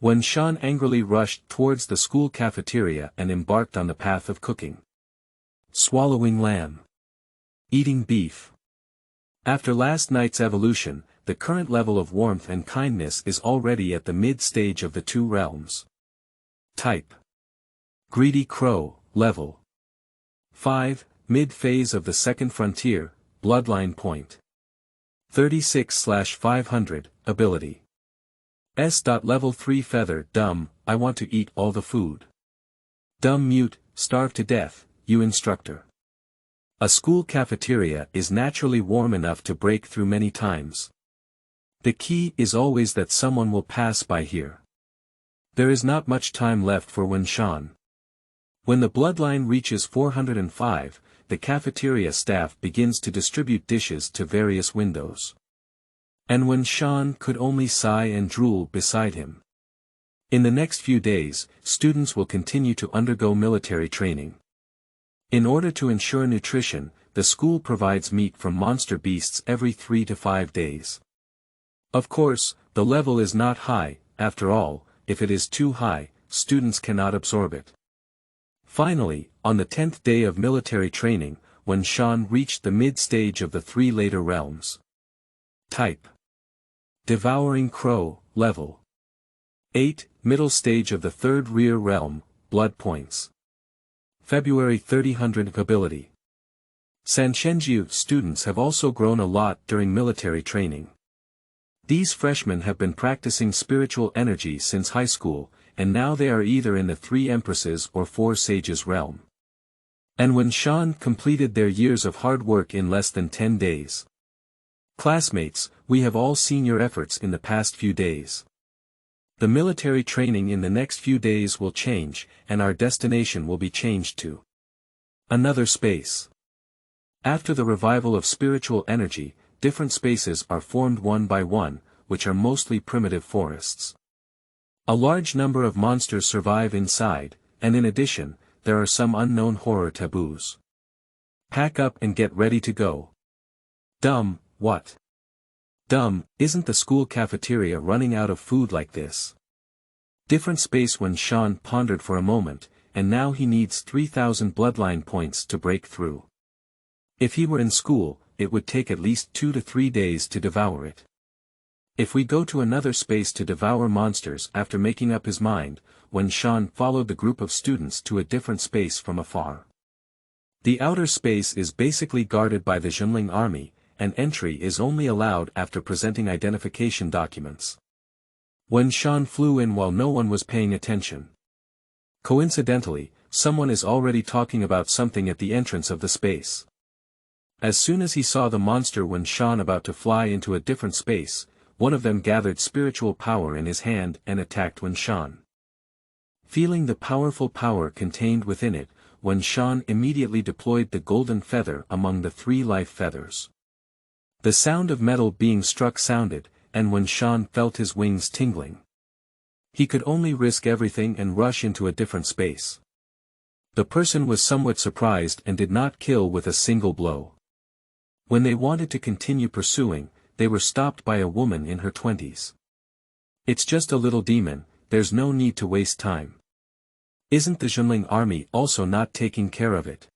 Speaker 1: When Shan angrily rushed towards the school cafeteria and embarked on the path of cooking. Swallowing lamb. Eating beef. After last night's evolution, the current level of warmth and kindness is already at the mid-stage of the two realms. Type. Greedy crow, level 5, mid-phase of the second frontier, bloodline point. 36/500, ability. Level 3 feather, dumb, I want to eat all the food. Dumb mute, starve to death, you instructor. A school cafeteria is naturally warm enough to break through many times. The key is always that someone will pass by here. There is not much time left for Wen Shan. When the bloodline reaches 405, the cafeteria staff begins to distribute dishes to various windows. And Wen Shan could only sigh and drool beside him. In the next few days, students will continue to undergo military training. In order to ensure nutrition, the school provides meat from monster beasts every 3 to 5 days. Of course, the level is not high, after all, if it is too high, students cannot absorb it. Finally, on the 10th day of military training, Wen Shan reached the mid-stage of the 3 later realms. Type. Devouring crow, level 8, middle stage of the 3rd rear realm, blood points. February 3000, ability. Sanshenjiu students have also grown a lot during military training. These freshmen have been practicing spiritual energy since high school, and now they are either in the 3 empresses or 4 sages realm. And Wen Shan completed their years of hard work in less than 10 days. Classmates, we have all seen your efforts in the past few days. The military training in the next few days will change, and our destination will be changed to another space. After the revival of spiritual energy, different spaces are formed one by one, which are mostly primitive forests. A large number of monsters survive inside, and in addition, there are some unknown horror taboos. Pack up and get ready to go. Dumb, what? Dumb, isn't the school cafeteria running out of food like this? Different space. Wen Shan pondered for a moment, and now he needs 3,000 bloodline points to break through. If he were in school, it would take at least 2 to 3 days to devour it. If we go to another space to devour monsters. After making up his mind, Wen Shan followed the group of students to a different space from afar. The outer space is basically guarded by the Zhenling army, and entry is only allowed after presenting identification documents. Wen Shan flew in while no one was paying attention. Coincidentally, someone is already talking about something at the entrance of the space. As soon as he saw the monster Wen Shan about to fly into a different space, one of them gathered spiritual power in his hand and attacked Wen Shan. Feeling the powerful power contained within it, Wen Shan immediately deployed the golden feather among the 3 life feathers. The sound of metal being struck sounded, and Wen Shan felt his wings tingling. He could only risk everything and rush into a different space. The person was somewhat surprised and did not kill with a single blow. When they wanted to continue pursuing, they were stopped by a woman in her 20s. It's just a little demon, there's no need to waste time. Isn't the Zhenling army also not taking care of it?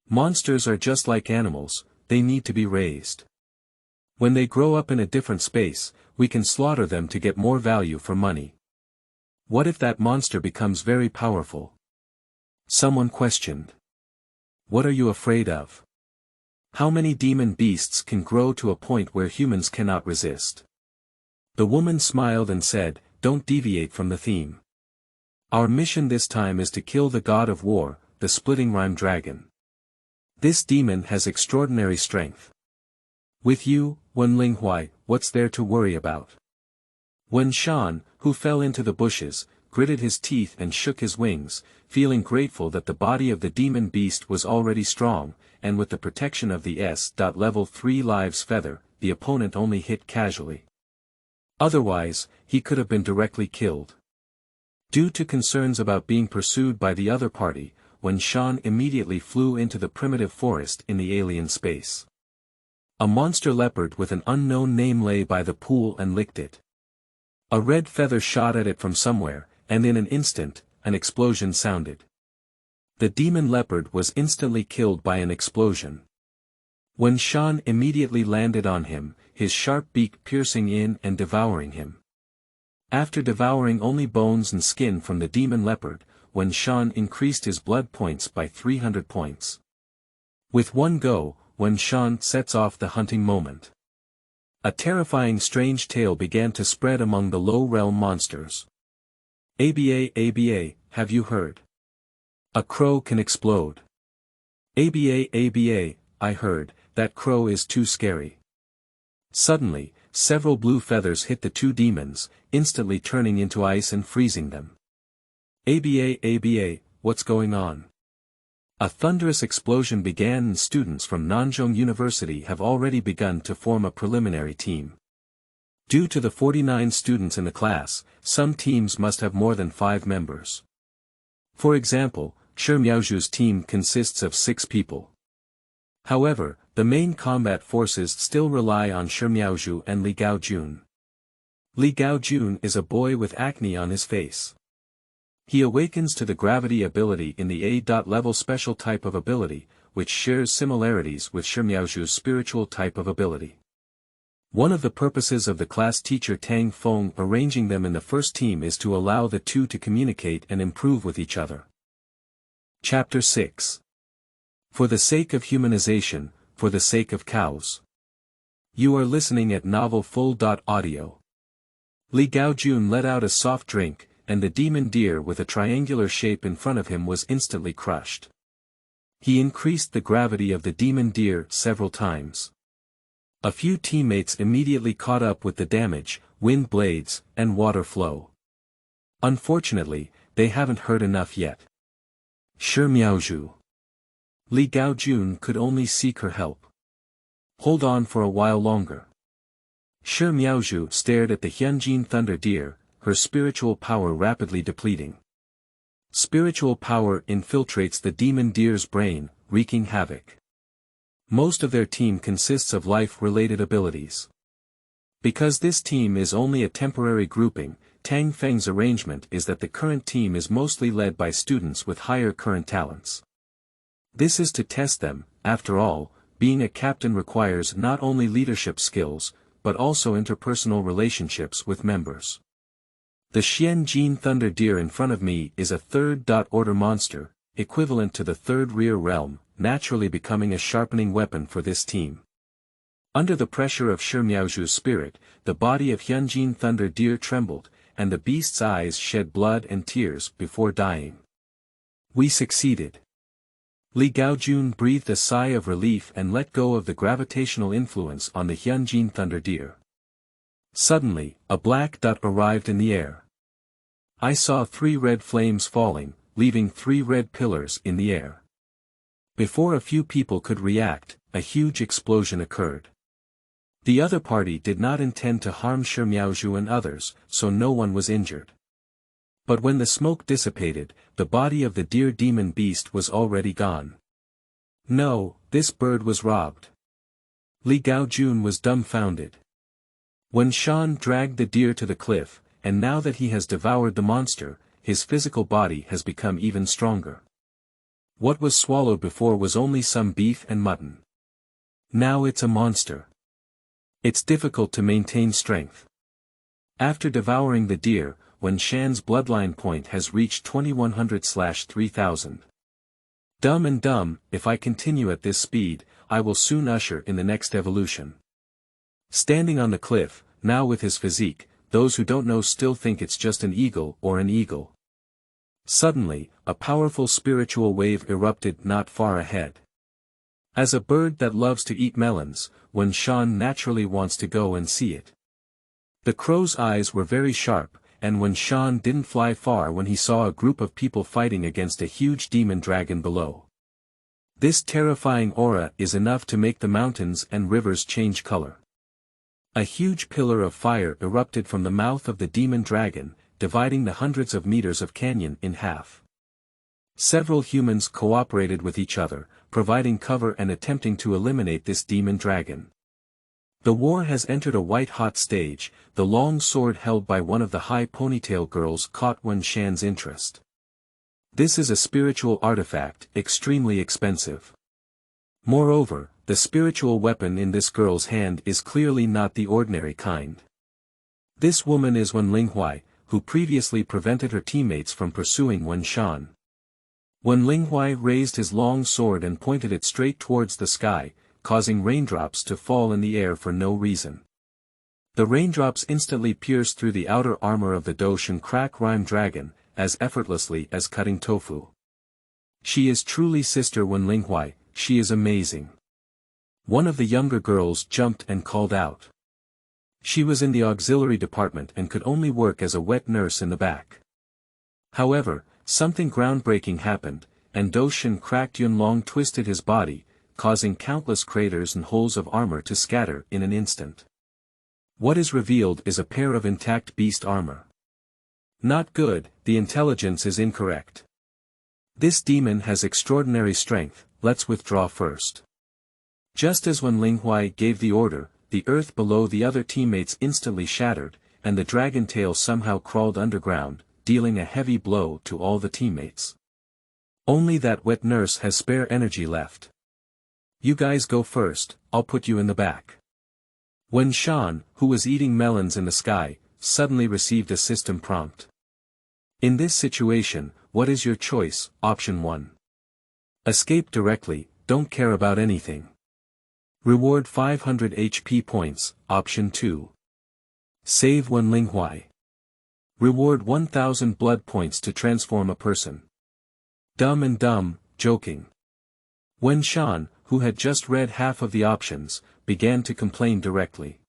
Speaker 1: Monsters are just like animals, they need to be raised. When they grow up in a different space, we can slaughter them to get more value for money. What if that monster becomes very powerful? Someone questioned. What are you afraid of? How many demon beasts can grow to a point where humans cannot resist? The woman smiled and said, don't deviate from the theme. Our mission this time is to kill the god of war, the splitting rhyme dragon. This demon has extraordinary strength. With you, Wen Linghuai, what's there to worry about? Wen Shan, who fell into the bushes, gritted his teeth and shook his wings, feeling grateful that the body of the demon beast was already strong, and with the protection of the S.Level 3 Lives feather, the opponent only hit casually. Otherwise, he could have been directly killed. Due to concerns about being pursued by the other party, Shan immediately flew into the primitive forest in the alien space. A monster leopard with an unknown name lay by the pool and licked it. A red feather shot at it from somewhere, and in an instant, an explosion sounded. The demon leopard was instantly killed by an explosion. Shan immediately landed on him, his sharp beak piercing in and devouring him. After devouring only bones and skin from the demon leopard, Shan increased his blood points by 300 points. With one go, Shan sets off the hunting moment. A terrifying strange tale began to spread among the low realm monsters. ABA, have you heard? A crow can explode. ABA, I heard, that crow is too scary. Suddenly, several blue feathers hit the two demons, instantly turning into ice and freezing them. ABA, what's going on? A thunderous explosion began and students from Nanjing University have already begun to form a preliminary team. Due to the 49 students in the class, some teams must have more than 5 members. For example, Shi Miaozhu's team consists of 6 people. However, the main combat forces still rely on Shi Miaozhu and Li Gaojun. Li Gaojun is a boy with acne on his face. He awakens to the gravity ability in the A.level special type of ability, which shares similarities with Shi Miaozhu's spiritual type of ability. One of the purposes of the class teacher Tang Feng arranging them in the first team is to allow the two to communicate and improve with each other. Chapter 6. For the sake of humanization, for the sake of cows. You are listening at Novel Full.audio. Li Gaojun let out a soft drink, and the demon deer with a triangular shape in front of him was instantly crushed. He increased the gravity of the demon deer several times. A few teammates immediately caught up with the damage, wind blades, and water flow. Unfortunately, they haven't heard enough yet. Shi Miaozhu. Li Gaojun could only seek her help. Hold on for a while longer. Shi Miaozhu stared at the Hyunjin thunder deer, her spiritual power rapidly depleting. Spiritual power infiltrates the demon deer's brain, wreaking havoc. Most of their team consists of life-related abilities. Because this team is only a temporary grouping, Tang Feng's arrangement is that the current team is mostly led by students with higher current talents. This is to test them. After all, being a captain requires not only leadership skills, but also interpersonal relationships with members. The Xianjin thunder deer in front of me is a third-order monster, equivalent to the third rear realm, naturally becoming a sharpening weapon for this team. Under the pressure of Shi Miaozhu's spirit, the body of Hyunjin thunder deer trembled, and the beast's eyes shed blood and tears before dying. We succeeded. Li Gaojun breathed a sigh of relief and let go of the gravitational influence on the Hyunjin thunder deer. Suddenly, a black dot arrived in the air. I saw 3 red flames falling, leaving 3 red pillars in the air. Before a few people could react, a huge explosion occurred. The other party did not intend to harm Shi Miaozhu and others, so no one was injured. But when the smoke dissipated, the body of the deer demon beast was already gone. No, this bird was robbed. Li Gaojun was dumbfounded. Shan dragged the deer to the cliff, and now that he has devoured the monster, his physical body has become even stronger. What was swallowed before was only some beef and mutton. Now it's a monster. It's difficult to maintain strength. After devouring the deer, Shan's bloodline point has reached 2100/3000. Dumb and dumb, if I continue at this speed, I will soon usher in the next evolution. Standing on the cliff, now with his physique, those who don't know still think it's just an eagle or an eagle. Suddenly, a powerful spiritual wave erupted not far ahead. As a bird that loves to eat melons, Shan naturally wants to go and see it. The crow's eyes were very sharp, and Shan didn't fly far when he saw a group of people fighting against a huge demon dragon below. This terrifying aura is enough to make the mountains and rivers change color. A huge pillar of fire erupted from the mouth of the demon dragon, dividing the hundreds of meters of canyon in half. Several humans cooperated with each other, providing cover and attempting to eliminate this demon dragon. The war has entered a white-hot stage. The long sword held by one of the high ponytail girls caught Wen Shan's interest. This is a spiritual artifact, extremely expensive. Moreover, the spiritual weapon in this girl's hand is clearly not the ordinary kind. This woman is Wen Linghuai, who previously prevented her teammates from pursuing Wen Shan. Wen Linghuai raised his long sword and pointed it straight towards the sky, causing raindrops to fall in the air for no reason. The raindrops instantly pierced through the outer armor of the Doshan crack rhyme dragon, as effortlessly as cutting tofu. She is truly Sister Wen Linghuai, she is amazing. One of the younger girls jumped and called out. She was in the auxiliary department and could only work as a wet nurse in the back. However, something groundbreaking happened, and Doshan cracked Yunlong twisted his body, causing countless craters and holes of armor to scatter in an instant. What is revealed is a pair of intact beast armor. Not good, the intelligence is incorrect. This demon has extraordinary strength, let's withdraw first. Just as when Linghuai gave the order, the earth below the other teammates instantly shattered, and the dragon tail somehow crawled underground, dealing a heavy blow to all the teammates. Only that wet nurse has spare energy left. You guys go first, I'll put you in the back. Wen Shan, who was eating melons in the sky, suddenly received a system prompt. In this situation, what is your choice? Option 1. Escape directly, don't care about anything. Reward 500 HP points. Option 2. Save Wen Linghuai. Reward 1000 blood points to transform a person. Dumb and dumb, joking. Wen Shan, who had just read half of the options, began to complain directly.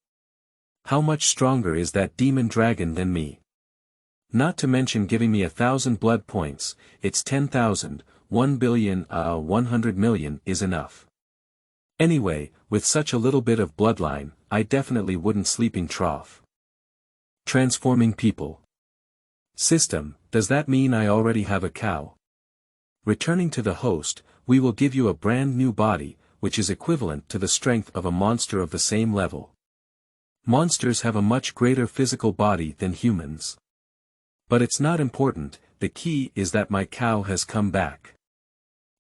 Speaker 1: How much stronger is that demon dragon than me? Not to mention giving me 1000 blood points, it's 10,000, 100 million is enough. Anyway, with such a little bit of bloodline, I definitely wouldn't sleeping trough. Transforming people. System, does that mean I already have a cow? Returning to the host, we will give you a brand new body, which is equivalent to the strength of a monster of the same level. Monsters have a much greater physical body than humans. But it's not important, the key is that my cow has come back.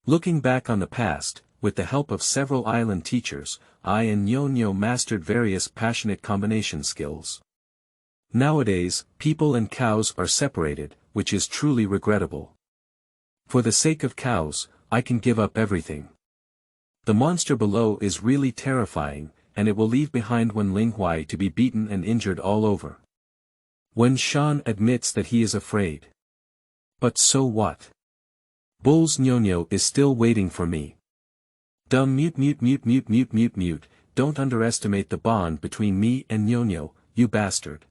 Speaker 1: Looking back on the past, with the help of several island teachers, I and Nyo mastered various passionate combination skills. Nowadays, people and cows are separated, which is truly regrettable. For the sake of cows, I can give up everything. The monster below is really terrifying, and it will leave behind Wen Linghuai to be beaten and injured all over. Wen Shan admits that he is afraid. But so what? Bull's Nyo is still waiting for me. Dumb mute, don't underestimate the bond between me and Nyo, you bastard.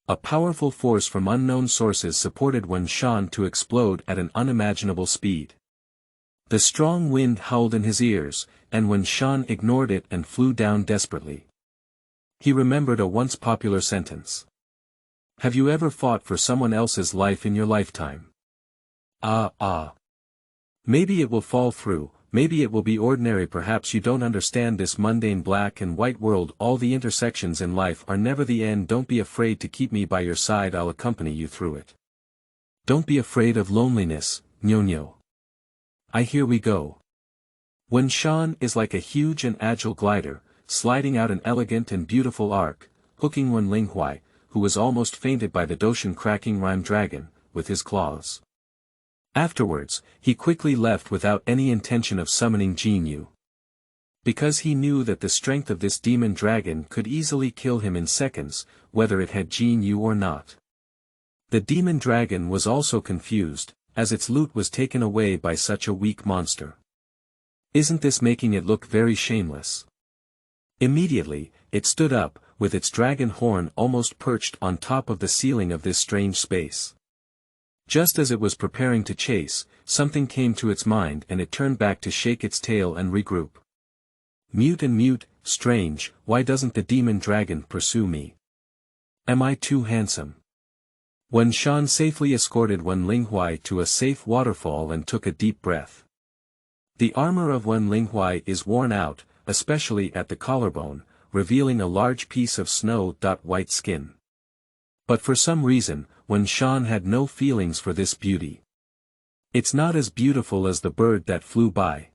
Speaker 1: A powerful force from unknown sources supported Wen Shan to explode at an unimaginable speed. The strong wind howled in his ears, and Wen Shan ignored it and flew down desperately. He remembered a once popular sentence. Have you ever fought for someone else's life in your lifetime? Maybe it will fall through, maybe it will be ordinary, perhaps you don't understand this mundane black and white world, all the intersections in life are never the end. Don't be afraid to keep me by your side, I'll accompany you through it. Don't be afraid of loneliness, Nyo. Here we go. Wen Shan is like a huge and agile glider, sliding out an elegant and beautiful arc, hooking Wen Linghuai, who was almost fainted by the Doshan cracking rhyme dragon, with his claws. Afterwards, he quickly left without any intention of summoning Jinyu. Because he knew that the strength of this demon dragon could easily kill him in seconds, whether it had Jinyu or not. The demon dragon was also confused, as its loot was taken away by such a weak monster. Isn't this making it look very shameless? Immediately, it stood up, with its dragon horn almost perched on top of the ceiling of this strange space. Just as it was preparing to chase, something came to its mind and it turned back to shake its tail and regroup. Mute, strange, why doesn't the demon dragon pursue me? Am I too handsome? Wen Shan safely escorted Wen Linghuai to a safe waterfall and took a deep breath. The armor of Wen Linghuai is worn out, especially at the collarbone, revealing a large piece of snow-white skin. But for some reason, Wen Shan had no feelings for this beauty. It's not as beautiful as the bird that flew by.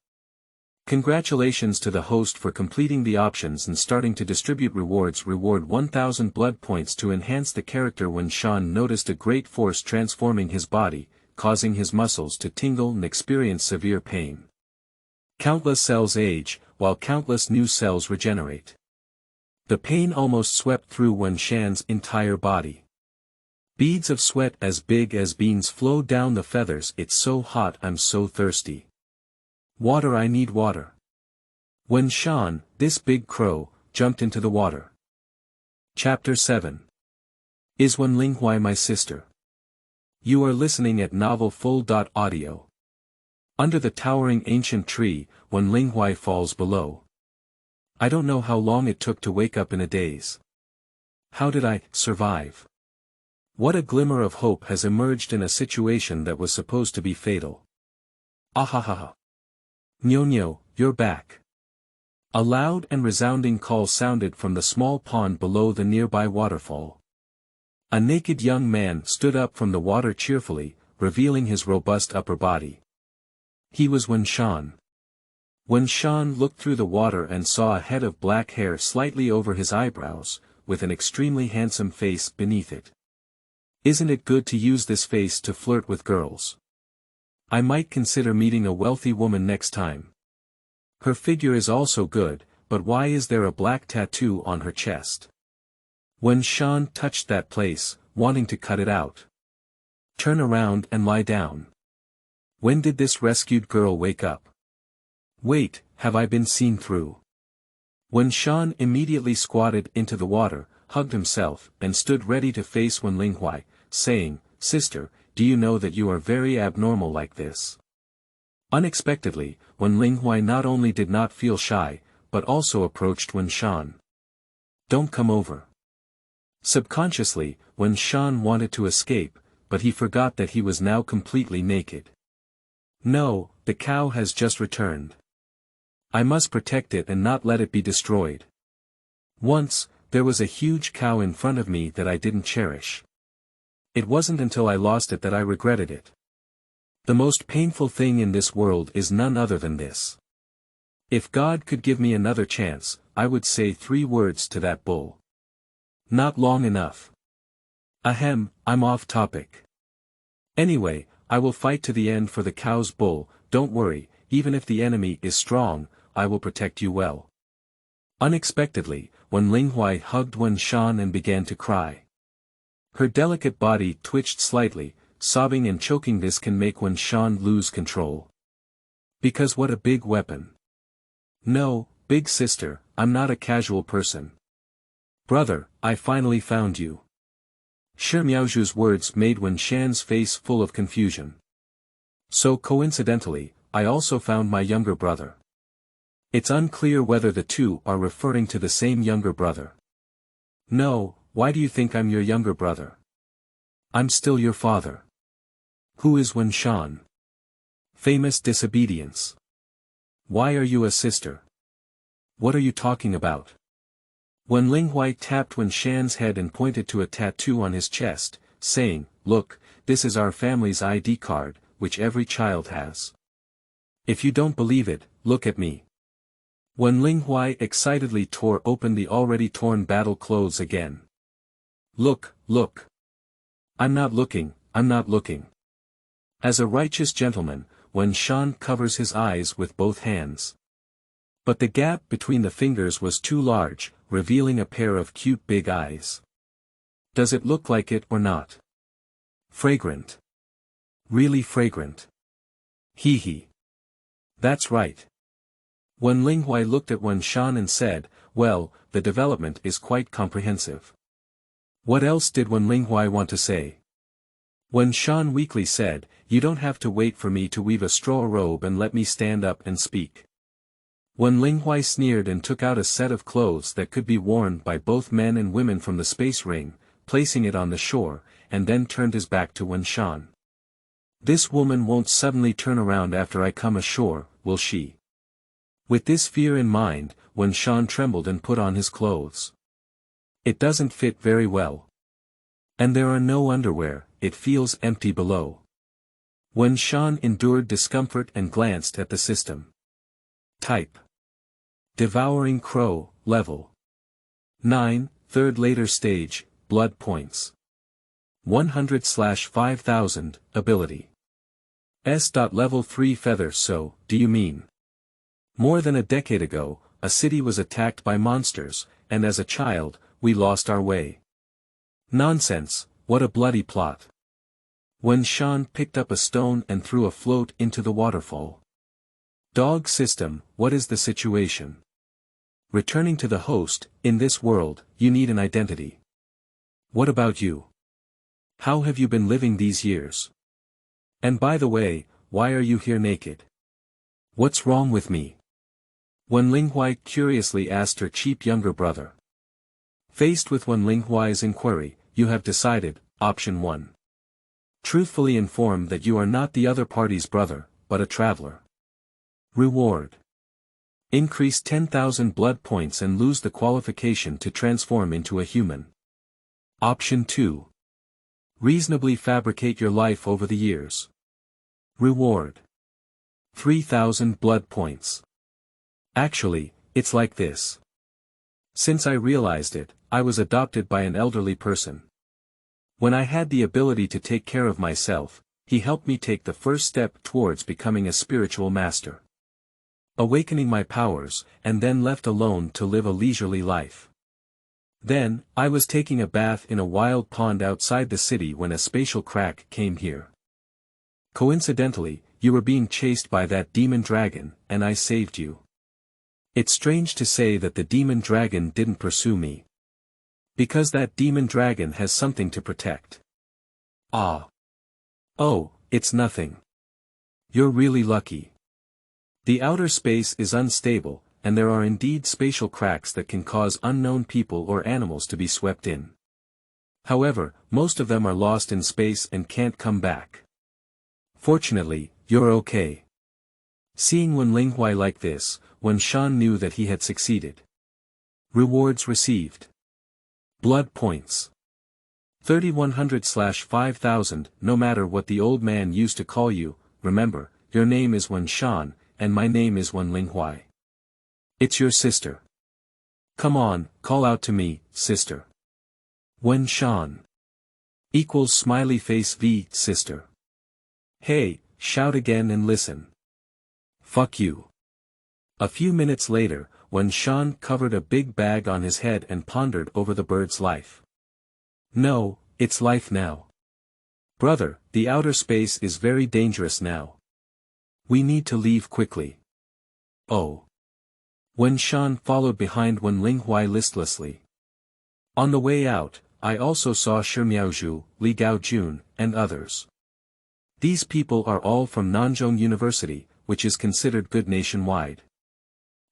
Speaker 1: Congratulations to the host for completing the options and starting to distribute rewards. Reward 1000 blood points to enhance the character. Wen Shan noticed a great force transforming his body, causing his muscles to tingle and experience severe pain. Countless cells age, while countless new cells regenerate. The pain almost swept through Wen Shan's entire body. Beads of sweat as big as beans flowed down the feathers. It's so hot, I'm so thirsty. Water, I need water. Wen Shan, this big crow, jumped into the water. Chapter 7. Is Wen Linghuai my sister? You are listening at Novel Full.audio. Under the towering ancient tree, Wen Linghuai falls below. I don't know how long it took to wake up in a daze. How did I survive? What a glimmer of hope has emerged in a situation that was supposed to be fatal. Ahahaha. Nyo, you're back. A loud and resounding call sounded from the small pond below the nearby waterfall. A naked young man stood up from the water cheerfully, revealing his robust upper body. He was Wen Shan. Wen Shan looked through the water and saw a head of black hair slightly over his eyebrows, with an extremely handsome face beneath it. Isn't it good to use this face to flirt with girls? I might consider meeting a wealthy woman next time. Her figure is also good, but why is there a black tattoo on her chest? Wen Shan touched that place, wanting to cut it out. Turn around and lie down. When did this rescued girl wake up? Wait, have I been seen through? Wen Shan immediately squatted into the water, hugged himself, and stood ready to face Wen Linghuai, saying, Sister, do you know that you are very abnormal like this? Unexpectedly, Wen Linghuai not only did not feel shy, but also approached Wen Shan. Don't come over. Subconsciously, Wen Shan wanted to escape, but he forgot that he was now completely naked. No, the cow has just returned. I must protect it and not let it be destroyed. Once, there was a huge cow in front of me that I didn't cherish. It wasn't until I lost it that I regretted it. The most painful thing in this world is none other than this. If God could give me another chance, I would say 3 words to that bull. Not long enough. Ahem, I'm off topic. Anyway, I will fight to the end for the cow's bull. Don't worry, even if the enemy is strong, I will protect you well. Unexpectedly, Wen Linghuai hugged Wen Shan and began to cry. Her delicate body twitched slightly, sobbing and choking. This can make Wen Shan lose control. Because what a big weapon. No, big sister, I'm not a casual person. Brother, I finally found you. Shi Miaozhu's words made Wen Shan's face full of confusion. So coincidentally, I also found my younger brother. It's unclear whether the two are referring to the same younger brother. No, why do you think I'm your younger brother? I'm still your father. Who is Wen Shan? Famous disobedience. Why are you a sister? What are you talking about? Wen Linghuai tapped Wen Shan's head and pointed to a tattoo on his chest, saying, Look, this is our family's ID card, which every child has. If you don't believe it, look at me. Wen Linghuai excitedly tore open the already torn battle clothes again. Look, look. I'm not looking, I'm not looking. As a righteous gentleman, Wen Shan covers his eyes with both hands. But the gap between the fingers was too large, revealing a pair of cute big eyes. Does it look like it or not? Fragrant. Really fragrant. Hee hee. That's right. Wen Linghuai looked at Wen Shan and said, Well, the development is quite comprehensive. What else did Wen Linghuai want to say? Wen Shan weakly said, "You don't have to wait for me to weave a straw robe and let me stand up and speak." Wen Linghuai sneered and took out a set of clothes that could be worn by both men and women from the space ring, placing it on the shore, and then turned his back to Wen Shan. "This woman won't suddenly turn around after I come ashore, will she?" With this fear in mind, Wen Shan trembled and put on his clothes. "It doesn't fit very well. And there are no underwear, it feels empty below." Wen Shan endured discomfort and glanced at the system. Type: Devouring Crow, Level 9, Third Later Stage, Blood Points 100/5000, Ability Level 3 Feather. So, do you mean? More than a decade ago, a city was attacked by monsters, and as a child, we lost our way. Nonsense, what a bloody plot. Wen Shan picked up a stone and threw a float into the waterfall. Dog system, what is the situation? Returning to the host, in this world, you need an identity. What about you? How have you been living these years? And by the way, why are you here naked? What's wrong with me? Wen Linghuai curiously asked her cheap younger brother. Faced with Wen Linghuai's inquiry, you have decided, option 1. Truthfully inform that you are not the other party's brother, but a traveler. Reward: increase 10,000 blood points and lose the qualification to transform into a human. Option 2. Reasonably fabricate your life over the years. Reward: 3,000 blood points. Actually, it's like this. Since I realized it, I was adopted by an elderly person. When I had the ability to take care of myself, he helped me take the first step towards becoming a spiritual master. Awakening my powers, and then left alone to live a leisurely life. Then, I was taking a bath in a wild pond outside the city when a spatial crack came here. Coincidentally, you were being chased by that demon dragon, and I saved you. It's strange to say that the demon dragon didn't pursue me. Because that demon dragon has something to protect. Ah. Oh, it's nothing. You're really lucky. The outer space is unstable, and there are indeed spatial cracks that can cause unknown people or animals to be swept in. However, most of them are lost in space and can't come back. Fortunately, you're okay. Seeing Wen Linghuai like this, Wen Shan knew that he had succeeded. Rewards received. Blood points 3,100/5000. No matter what the old man used to call you, remember, your name is Wen Shan, and my name is Wen Linghuai. It's your sister. Come on, call out to me, sister. Wen Shan equals smiley face V, sister. Hey, shout again and listen. Fuck you. A few minutes later, Wen Shan covered a big bag on his head and pondered over the bird's life. No, it's life now. Brother, the outer space is very dangerous now. We need to leave quickly. Oh. Wen Shan followed behind Wen Linghuai listlessly. On the way out, I also saw Shi Miaozhu, Li Gaojun, and others. These people are all from Nanzhong University, which is considered good nationwide.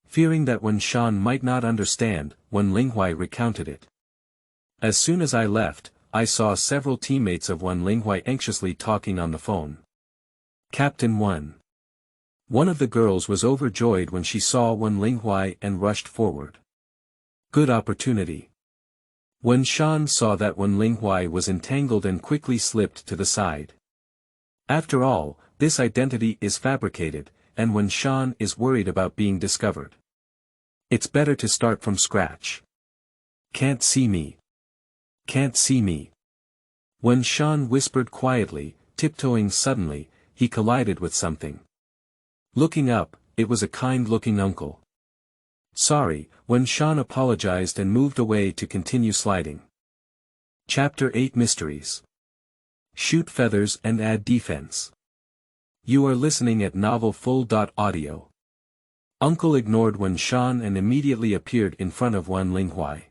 Speaker 1: Fearing that Wen Shan might not understand, Wen Linghuai recounted it. As soon as I left, I saw several teammates of Wen Linghuai anxiously talking on the phone. Captain 1. One of the girls was overjoyed when she saw Wen Linghuai and rushed forward. Good opportunity. Wen Shan saw that Wen Linghuai was entangled and quickly slipped to the side. After all, this identity is fabricated, and Wen Shan is worried about being discovered. It's better to start from scratch. Can't see me. Can't see me. Wen Shan whispered quietly, tiptoeing suddenly, he collided with something. Looking up, it was a kind-looking uncle. Sorry, Wen Shan apologized and moved away to continue sliding. Chapter 8 Mysteries. Shoot feathers and add defense. You are listening at novelfull.audio. Uncle ignored Wen Shan and immediately appeared in front of Wen Linghuai.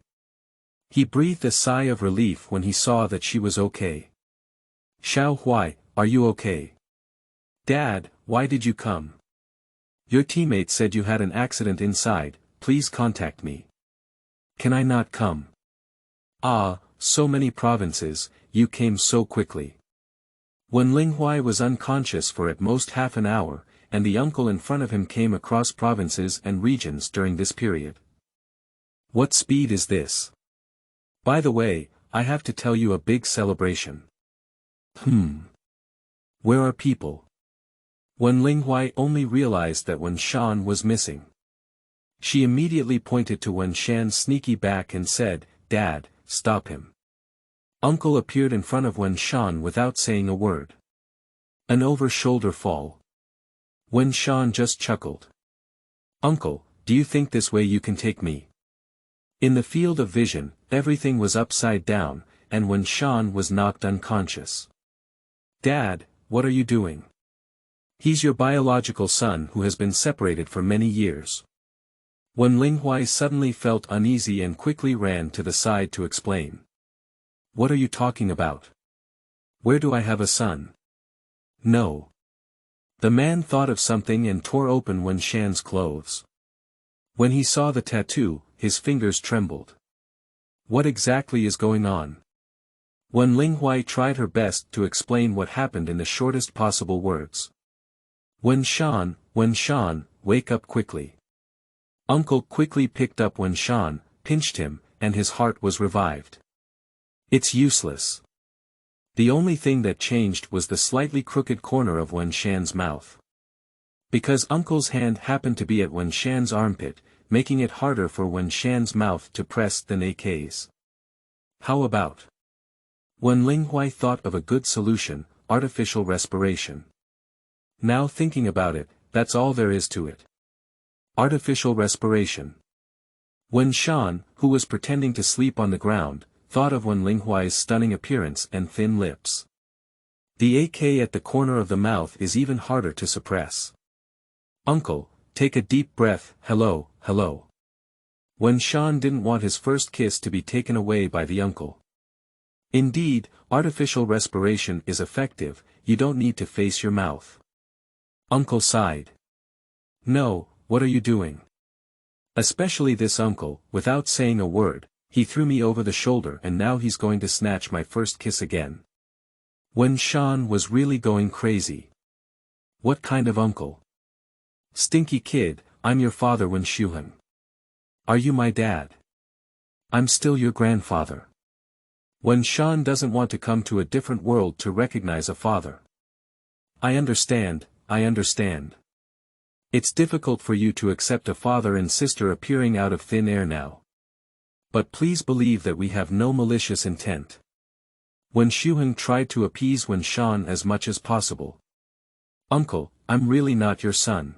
Speaker 1: He breathed a sigh of relief when he saw that she was okay. Xiao Huai, are you okay? Dad, why did you come? Your teammate said you had an accident inside, please contact me. Can I not come? Ah, so many provinces, you came so quickly. When Linghuai was unconscious for at most half an hour, and the uncle in front of him came across provinces and regions during this period. What speed is this? By the way, I have to tell you a big celebration. Where are people? When Linghuai only realized that Wen Shan was missing. She immediately pointed to Wen Shan's sneaky back and said, Dad, stop him. Uncle appeared in front of Wen Shan without saying a word. An over-shoulder fall. Wen Shan just chuckled. Uncle, do you think this way you can take me? In the field of vision, everything was upside down, and Wen Shan was knocked unconscious. Dad, what are you doing? He's your biological son who has been separated for many years. When Linghuai suddenly felt uneasy and quickly ran to the side to explain. What are you talking about? Where do I have a son? No. The man thought of something and tore open Wen Shan's clothes. When he saw the tattoo, his fingers trembled. What exactly is going on? When Linghuai tried her best to explain what happened in the shortest possible words. Wen Shan, wake up quickly. Uncle quickly picked up Wen Shan, pinched him, and his heart was revived. It's useless. The only thing that changed was the slightly crooked corner of Wen Shan's mouth. Because Uncle's hand happened to be at Wen Shan's armpit, making it harder for Wen Shan's mouth to press than AK's. How about? When Linghuai thought of a good solution, artificial respiration. Now thinking about it, that's all there is to it. Artificial respiration. Wen Shan, who was pretending to sleep on the ground, thought of Wen Linghuai's stunning appearance and thin lips. The AK at the corner of the mouth is even harder to suppress. Uncle, take a deep breath, hello. Wen Shan didn't want his first kiss to be taken away by the uncle. Indeed, artificial respiration is effective, you don't need to face your mouth. Uncle sighed. No, what are you doing? Especially this uncle, without saying a word, he threw me over the shoulder and now he's going to snatch my first kiss again. Wen Shan was really going crazy. What kind of uncle? Stinky kid, I'm your father Wen Shuheng. Are you my dad? I'm still your grandfather. Wen Shan doesn't want to come to a different world to recognize a father. I understand. It's difficult for you to accept a father and sister appearing out of thin air now. But please believe that we have no malicious intent. Wen Shuheng tried to appease Wen Shan as much as possible. Uncle, I'm really not your son.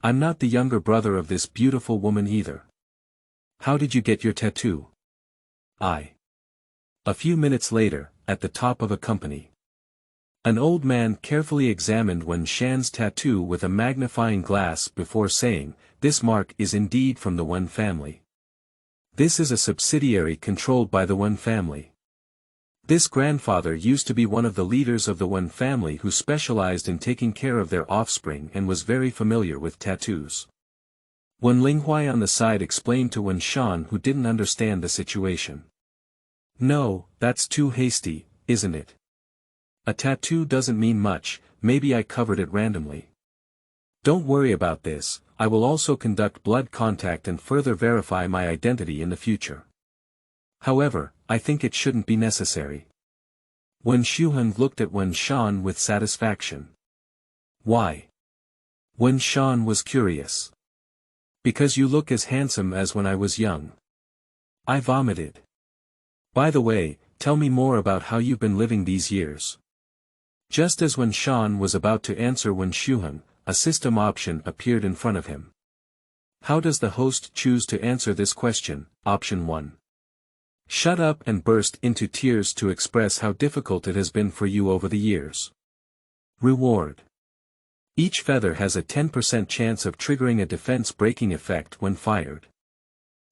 Speaker 1: I'm not the younger brother of this beautiful woman either. How did you get your tattoo? A few minutes later, at the top of a company. An old man carefully examined Wen Shan's tattoo with a magnifying glass before saying, this mark is indeed from the Wen family. This is a subsidiary controlled by the Wen family. This grandfather used to be one of the leaders of the Wen family who specialized in taking care of their offspring and was very familiar with tattoos. When Linghuai on the side explained to Wen Shan who didn't understand the situation. No, that's too hasty, isn't it? A tattoo doesn't mean much, maybe I covered it randomly. Don't worry about this, I will also conduct blood contact and further verify my identity in the future. However, I think it shouldn't be necessary. Wen Shuheng looked at Wen Shan with satisfaction. Why? Wen Shan was curious. Because you look as handsome as when I was young. I vomited. By the way, tell me more about how you've been living these years. Just as Wen Shan was about to answer Wen Shuheng, a system option appeared in front of him. How does the host choose to answer this question? Option 1. Shut up and burst into tears to express how difficult it has been for you over the years. Reward. Each feather has a 10% chance of triggering a defense breaking effect when fired.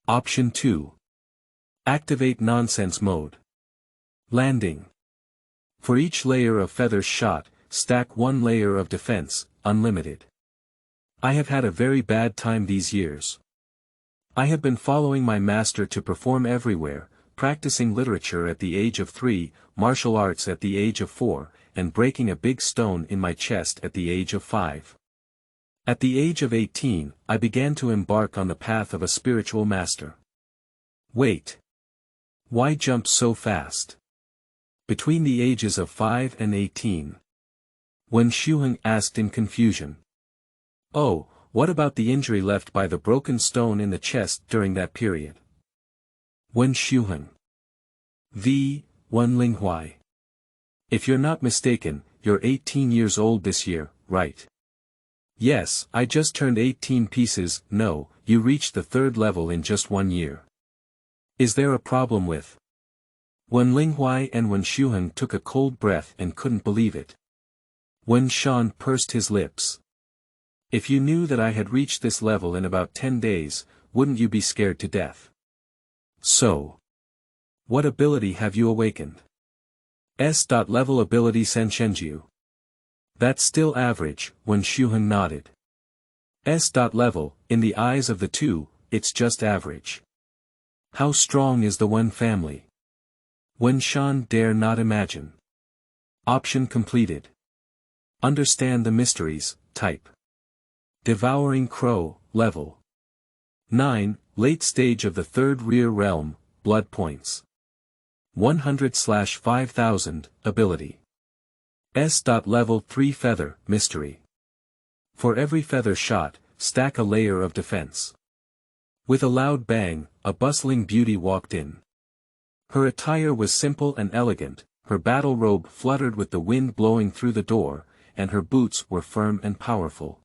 Speaker 1: Option 2. Activate nonsense mode. Landing. For each layer of feathers shot, stack one layer of defense, unlimited. I have had a very bad time these years. I have been following my master to perform everywhere, practicing literature at the age of 3, martial arts at the age of 4, and breaking a big stone in my chest at the age of 5. At the age of 18, I began to embark on the path of a spiritual master. Wait. Why jump so fast? Between the ages of 5 and 18. Wen Shuheng asked in confusion. Oh, what about the injury left by the broken stone in the chest during that period? Wen Shuheng. Wen Linghuai. If you're not mistaken, you're 18 years old this year, right? Yes, I just turned 18 pieces. No, you reached the 3rd level in just 1 year. Is there a problem with? Wen Linghuai and Wen Shuheng took a cold breath and couldn't believe it. Wen Shan pursed his lips. If you knew that I had reached this level in about 10 days, wouldn't you be scared to death? So. What ability have you awakened? S.level ability Senshenju. That's still average, Wen Shuheng nodded. S.level, in the eyes of the two, it's just average. How strong is the Wen family? Wen Shan dare not imagine. Option completed. Understand the mysteries, type. Devouring Crow, level 9, late stage of the 3rd rear realm, blood points. 100/5000, ability. S.level 3 feather, mystery. For every feather shot, stack a layer of defense. With a loud bang, a bustling beauty walked in. Her attire was simple and elegant, her battle robe fluttered with the wind blowing through the door, and her boots were firm and powerful.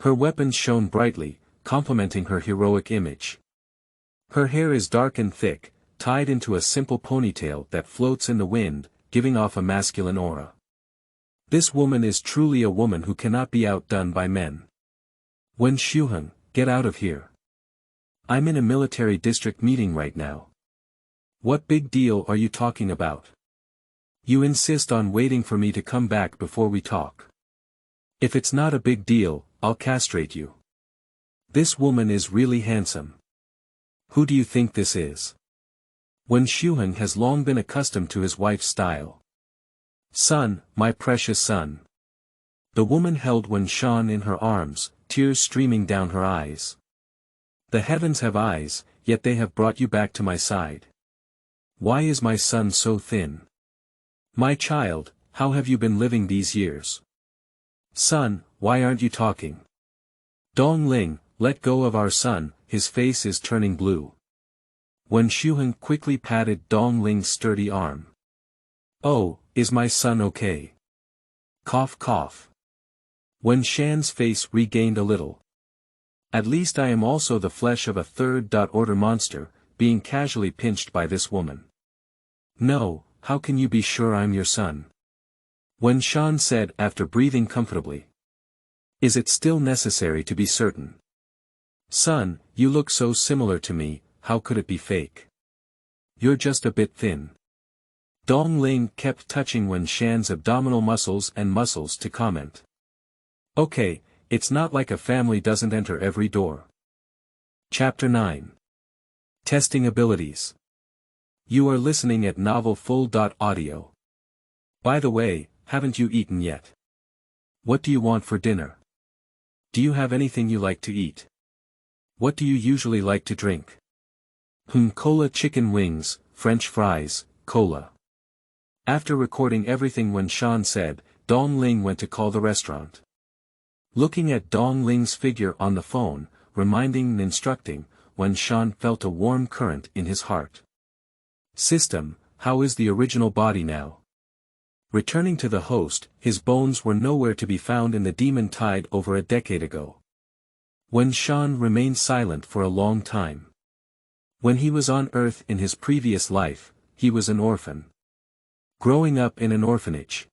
Speaker 1: Her weapons shone brightly, complementing her heroic image. Her hair is dark and thick, tied into a simple ponytail that floats in the wind, giving off a masculine aura. This woman is truly a woman who cannot be outdone by men. Wen Shuheng, get out of here. I'm in a military district meeting right now. What big deal are you talking about? You insist on waiting for me to come back before we talk. If it's not a big deal, I'll castrate you. This woman is really handsome. Who do you think this is? Wen Shuheng has long been accustomed to his wife's style. Son, my precious son. The woman held Wen Shan in her arms, tears streaming down her eyes. The heavens have eyes, yet they have brought you back to my side. Why is my son so thin? My child, how have you been living these years? Son, why aren't you talking? Dong Ling, let go of our son, his face is turning blue. Wen Shuheng quickly patted Dong Ling's sturdy arm. Oh, is my son okay? Cough cough. Wen Shan's face regained a little. At least I am also the flesh of a 3rd-order monster, being casually pinched by this woman. No, how can you be sure I'm your son? Wen Shan said after breathing comfortably. Is it still necessary to be certain? Son, you look so similar to me, how could it be fake? You're just a bit thin. Dong Ling kept touching Wen Shan's abdominal muscles to comment. Okay, it's not like a family doesn't enter every door. Chapter 9. Testing Abilities. You are listening at novelfull.audio. By the way, haven't you eaten yet? What do you want for dinner? Do you have anything you like to eat? What do you usually like to drink? Cola chicken wings, French fries, cola. After recording everything Wen Shan said, Dong Ling went to call the restaurant. Looking at Dong Ling's figure on the phone, reminding and instructing, Wen Shan felt a warm current in his heart. System, how is the original body now? Returning to the host, his bones were nowhere to be found in the demon tide over a decade ago. Wen Shan remained silent for a long time. When he was on Earth in his previous life, he was an orphan. Growing up in an orphanage.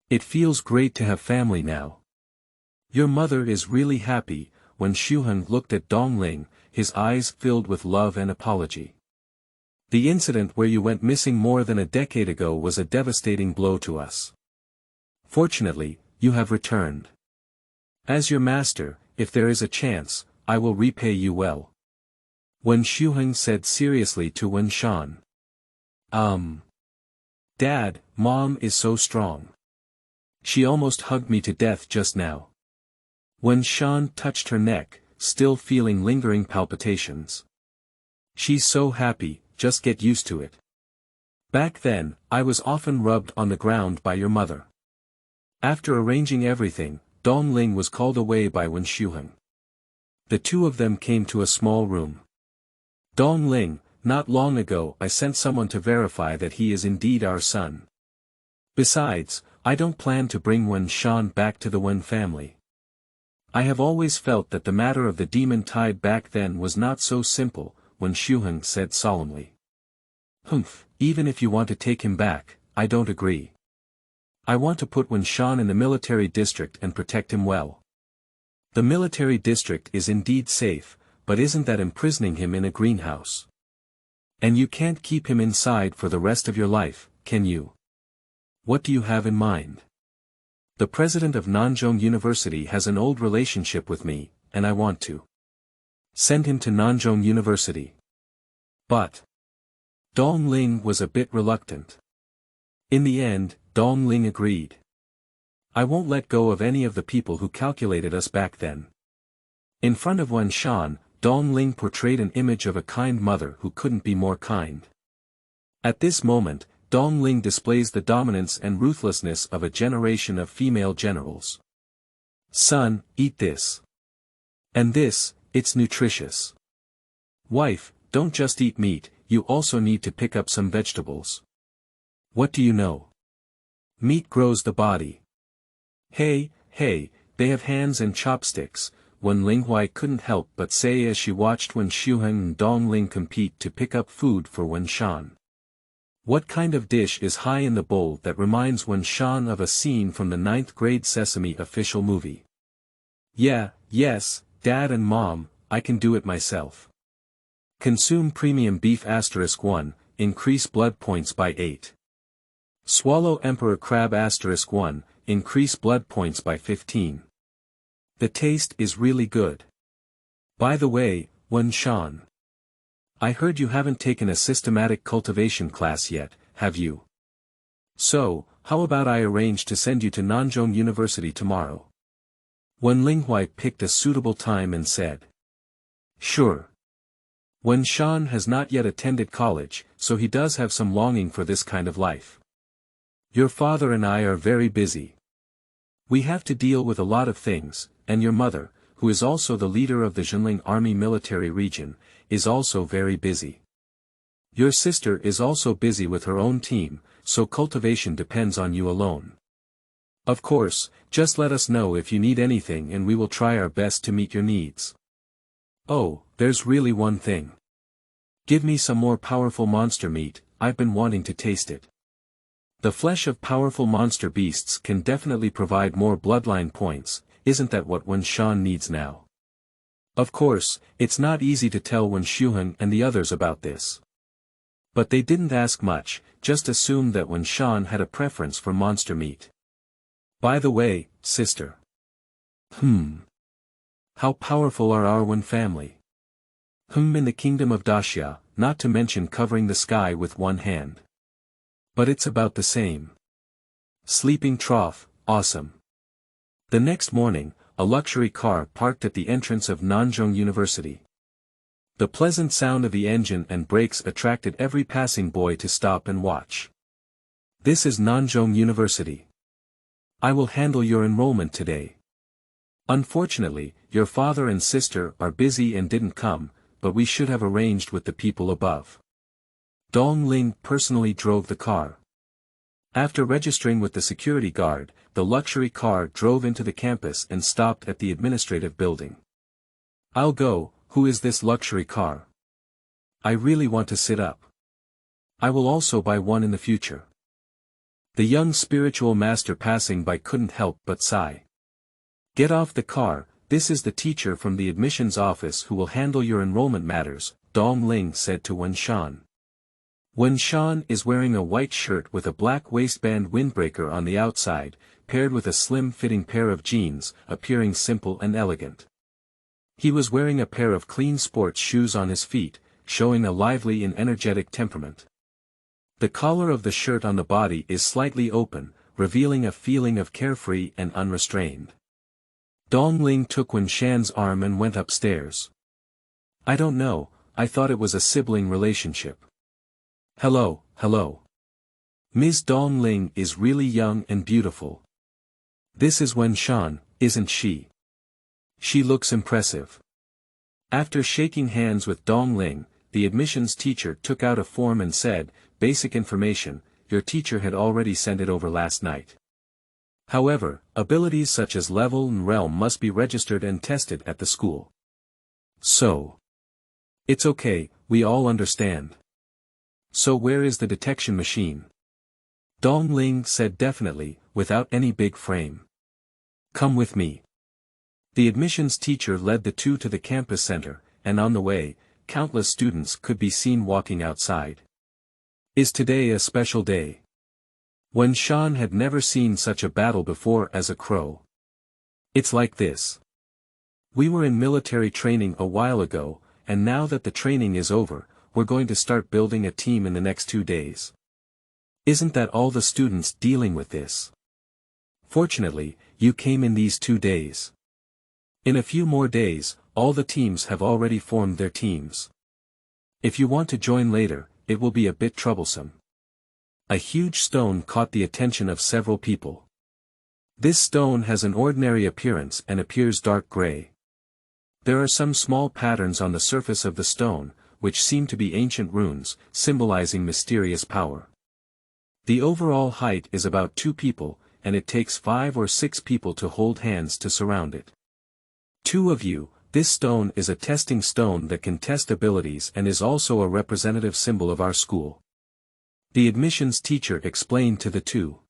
Speaker 1: It feels great to have family now. Your mother is really happy. When Shuheng looked at Dong Ling, his eyes filled with love and apology. The incident where you went missing more than a decade ago was a devastating blow to us. Fortunately, you have returned. As your master, if there is a chance, I will repay you well. Wen Shuheng said seriously to Wen Shan. Dad, Mom is so strong. She almost hugged me to death just now. Wen Shan touched her neck, still feeling lingering palpitations. She's so happy, just get used to it. Back then, I was often rubbed on the ground by your mother. After arranging everything, Dong Ling was called away by Wen Shuheng. The two of them came to a small room. Dong Ling, not long ago I sent someone to verify that he is indeed our son. Besides, I don't plan to bring Wen Shan back to the Wen family. I have always felt that the matter of the demon tide back then was not so simple, Wen Shuheng said solemnly. Even if you want to take him back, I don't agree. I want to put Wen Shan in the military district and protect him well. The military district is indeed safe, but isn't that imprisoning him in a greenhouse? And you can't keep him inside for the rest of your life, can you? What do you have in mind? The president of Nanjong University has an old relationship with me, and I want to send him to Nanjong University. But Dong Ling was a bit reluctant. In the end, Dong Ling agreed. I won't let go of any of the people who calculated us back then. In front of Wen Shan, Dong Ling portrayed an image of a kind mother who couldn't be more kind. At this moment, Dong Ling displays the dominance and ruthlessness of a generation of female generals. Son, eat this. And this, it's nutritious. Wife, don't just eat meat, you also need to pick up some vegetables. What do you know? Meat grows the body. Hey, they have hands and chopsticks, Wen Linghuai couldn't help but say as she watched Wen Shuheng and Dong Ling compete to pick up food for Wen Shan. What kind of dish is high in the bowl that reminds Wen Shan of a scene from the 9th grade Sesame official movie? Yes, Dad and Mom, I can do it myself. Consume premium beef *1, increase blood points by 8. Swallow emperor crab *1, increase blood points by 15. The taste is really good. By the way, Wen Shan. I heard you haven't taken a systematic cultivation class yet, have you? So, how about I arrange to send you to Nanjong University tomorrow? Wen Linghuai picked a suitable time and said. Sure. Wen Shan has not yet attended college, so he does have some longing for this kind of life. Your father and I are very busy. We have to deal with a lot of things, and your mother, who is also the leader of the Zhenling Army military region, is also very busy. Your sister is also busy with her own team, so cultivation depends on you alone. Of course, just let us know if you need anything and we will try our best to meet your needs. Oh, there's really one thing. Give me some more powerful monster meat, I've been wanting to taste it. The flesh of powerful monster beasts can definitely provide more bloodline points, isn't that what Wen Shan needs now? Of course, it's not easy to tell Wen Shuheng and the others about this. But they didn't ask much, just assumed that Wen Shan had a preference for monster meat. By the way, sister. How powerful are our Wen family? In the kingdom of Daxia, not to mention covering the sky with one hand. But it's about the same. Sleeping trough, awesome. The next morning, a luxury car parked at the entrance of Nanjong University. The pleasant sound of the engine and brakes attracted every passing boy to stop and watch. This is Nanjong University. I will handle your enrollment today. Unfortunately, your father and sister are busy and didn't come, but we should have arranged with the people above. Dong Ling personally drove the car. After registering with the security guard, the luxury car drove into the campus and stopped at the administrative building. I'll go, who is this luxury car? I really want to sit up. I will also buy one in the future. The young spiritual master passing by couldn't help but sigh. Get off the car, this is the teacher from the admissions office who will handle your enrollment matters, Dong Ling said to Wen Shan. When Sean is wearing a white shirt with a black waistband windbreaker on the outside, paired with a slim-fitting pair of jeans, appearing simple and elegant. He was wearing a pair of clean sports shoes on his feet, showing a lively and energetic temperament. The collar of the shirt on the body is slightly open, revealing a feeling of carefree and unrestrained. Dong Ling took Wen Shan's arm and went upstairs. I don't know, I thought it was a sibling relationship. Hello, hello. Ms. Dong Ling is really young and beautiful. This is Wen Shan, isn't she? She looks impressive. After shaking hands with Dong Ling, the admissions teacher took out a form and said, "Basic information, your teacher had already sent it over last night. However, abilities such as level and realm must be registered and tested at the school." So. It's okay, we all understand. So where is the detection machine? Dong Ling said definitely, without any big frame. Come with me. The admissions teacher led the two to the campus center, and on the way, countless students could be seen walking outside. Is today a special day? Wen Shan had never seen such a battle before as a crow. It's like this. We were in military training a while ago, and now that the training is over, we're going to start building a team in the next 2 days. Isn't that all the students dealing with this? Fortunately, you came in these 2 days. In a few more days, all the teams have already formed their teams. If you want to join later, it will be a bit troublesome. A huge stone caught the attention of several people. This stone has an ordinary appearance and appears dark gray. There are some small patterns on the surface of the stone, which seem to be ancient runes, symbolizing mysterious power. The overall height is about 2 people, and it takes 5 or 6 people to hold hands to surround it. 2 of you, this stone is a testing stone that can test abilities and is also a representative symbol of our school. The admissions teacher explained to the 2.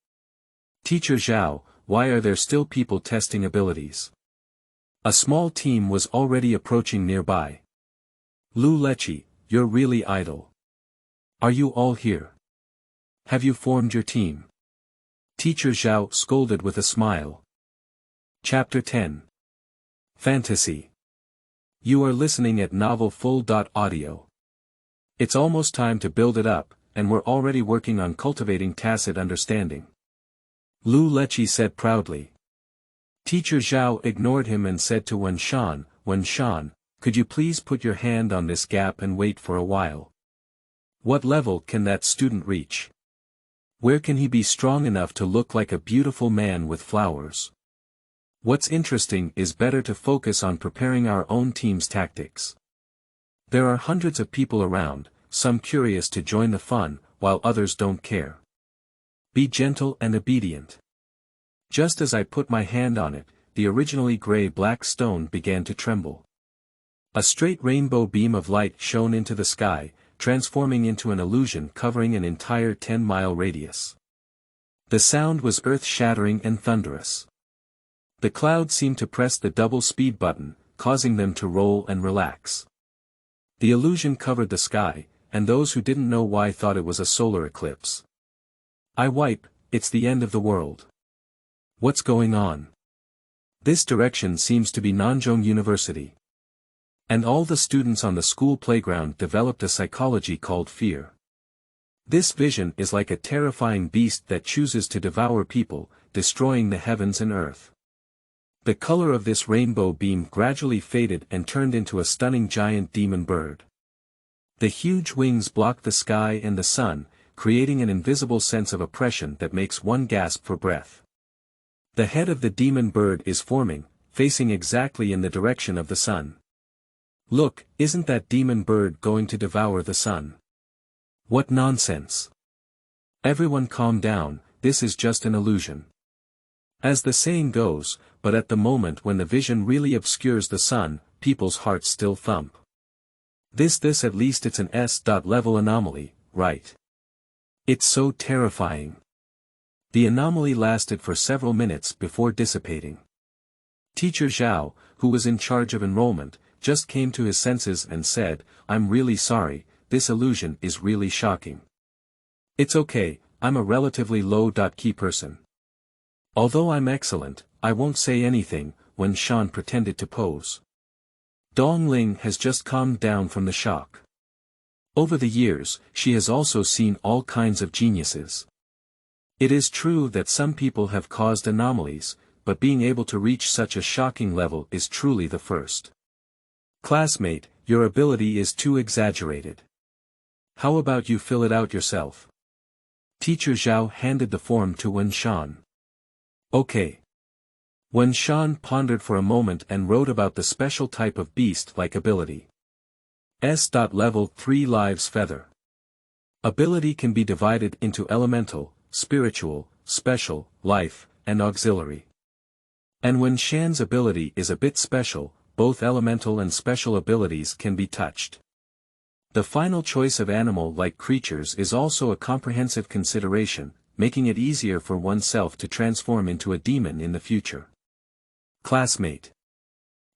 Speaker 1: Teacher Zhao, why are there still people testing abilities? A small team was already approaching nearby. Lu Lechi, you're really idle. Are you all here? Have you formed your team? Teacher Zhao scolded with a smile. Chapter 10. Fantasy. You are listening at novelfull.audio. It's almost time to build it up, and we're already working on cultivating tacit understanding. Lu Lechi said proudly. Teacher Zhao ignored him and said to Wen Shan, could you please put your hand on this gap and wait for a while? What level can that student reach? Where can he be strong enough to look like a beautiful man with flowers? What's interesting is better to focus on preparing our own team's tactics. There are hundreds of people around, some curious to join the fun, while others don't care. Be gentle and obedient. Just as I put my hand on it, the originally gray-black stone began to tremble. A straight rainbow beam of light shone into the sky, transforming into an illusion covering an entire 10-mile radius. The sound was earth-shattering and thunderous. The clouds seemed to press the double speed button, causing them to roll and relax. The illusion covered the sky, and those who didn't know why thought it was a solar eclipse. It's the end of the world. What's going on? This direction seems to be Nanjong University. And all the students on the school playground developed a psychology called fear. This vision is like a terrifying beast that chooses to devour people, destroying the heavens and earth. The color of this rainbow beam gradually faded and turned into a stunning giant demon bird. The huge wings blocked the sky and the sun, creating an invisible sense of oppression that makes one gasp for breath. The head of the demon bird is forming, facing exactly in the direction of the sun. Look, isn't that demon bird going to devour the sun? What nonsense! Everyone calm down, this is just an illusion. As the saying goes, but at the moment when the vision really obscures the sun, people's hearts still thump. This at least it's an S-level anomaly, right? It's so terrifying. The anomaly lasted for several minutes before dissipating. Teacher Zhao, who was in charge of enrollment, just came to his senses and said, I'm really sorry, this illusion is really shocking. It's okay, I'm a relatively low-key person. Although I'm excellent, I won't say anything, Wen Shan pretended to pose. Dongling has just calmed down from the shock. Over the years, she has also seen all kinds of geniuses. It is true that some people have caused anomalies, but being able to reach such a shocking level is truly the first. Classmate, your ability is too exaggerated. How about you fill it out yourself? Teacher Zhao handed the form to Wen Shan. Okay. Wen Shan pondered for a moment and wrote about the special type of beast-like ability. Level 3 Lives Feather. Ability can be divided into elemental, spiritual, special, life, and auxiliary. And Wen Shan's ability is a bit special, both elemental and special abilities can be touched. The final choice of animal-like creatures is also a comprehensive consideration, making it easier for oneself to transform into a demon in the future. Classmate.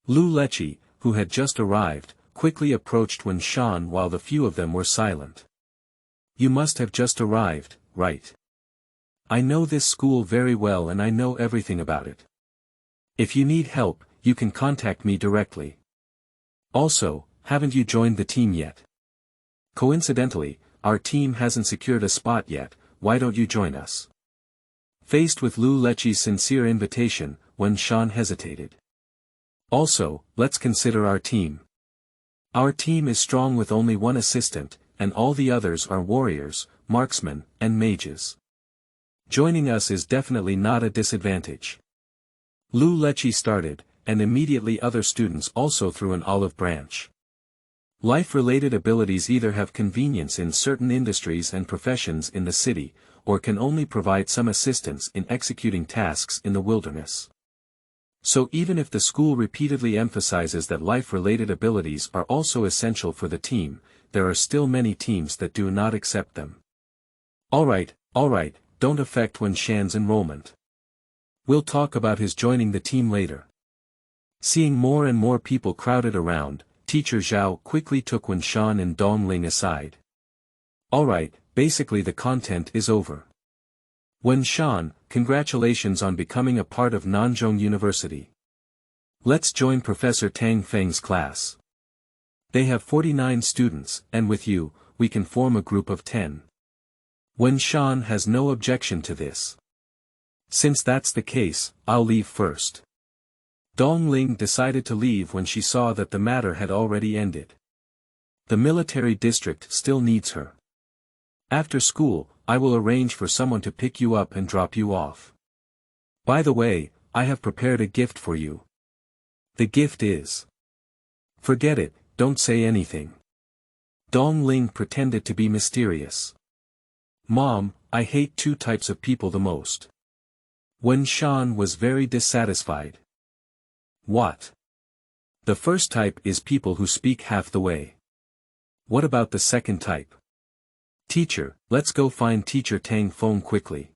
Speaker 1: Lu Lechi, who had just arrived, quickly approached Wen Shan while the few of them were silent. You must have just arrived, right? I know this school very well and I know everything about it. If you need help, you can contact me directly. Also, haven't you joined the team yet? Coincidentally, our team hasn't secured a spot yet, why don't you join us? Faced with Lu Lechi's sincere invitation, Wen Shan hesitated. Also, let's consider our team. Our team is strong with only one assistant, and all the others are warriors, marksmen, and mages. Joining us is definitely not a disadvantage. Lu Lechi started, and immediately other students also threw an olive branch. Life-related abilities either have convenience in certain industries and professions in the city, or can only provide some assistance in executing tasks in the wilderness. So even if the school repeatedly emphasizes that life-related abilities are also essential for the team, there are still many teams that do not accept them. Alright, don't affect Wen Shan's enrollment. We'll talk about his joining the team later. Seeing more and more people crowded around, Teacher Zhao quickly took Wen Shan and Dongling aside. Alright, basically the content is over. Wen Shan, congratulations on becoming a part of Nanzhong University. Let's join Professor Tang Feng's class. They have 49 students, and with you, we can form a group of 10. Wen Shan has no objection to this. Since that's the case, I'll leave first. Dongling decided to leave when she saw that the matter had already ended. The military district still needs her. After school, I will arrange for someone to pick you up and drop you off. By the way, I have prepared a gift for you. The gift is... Forget it, don't say anything. Dongling pretended to be mysterious. Mom, I hate two types of people the most. Wen Shan was very dissatisfied. What? The first type is people who speak half the way. What about the second type? Teacher, let's go find Teacher Tang Feng quickly.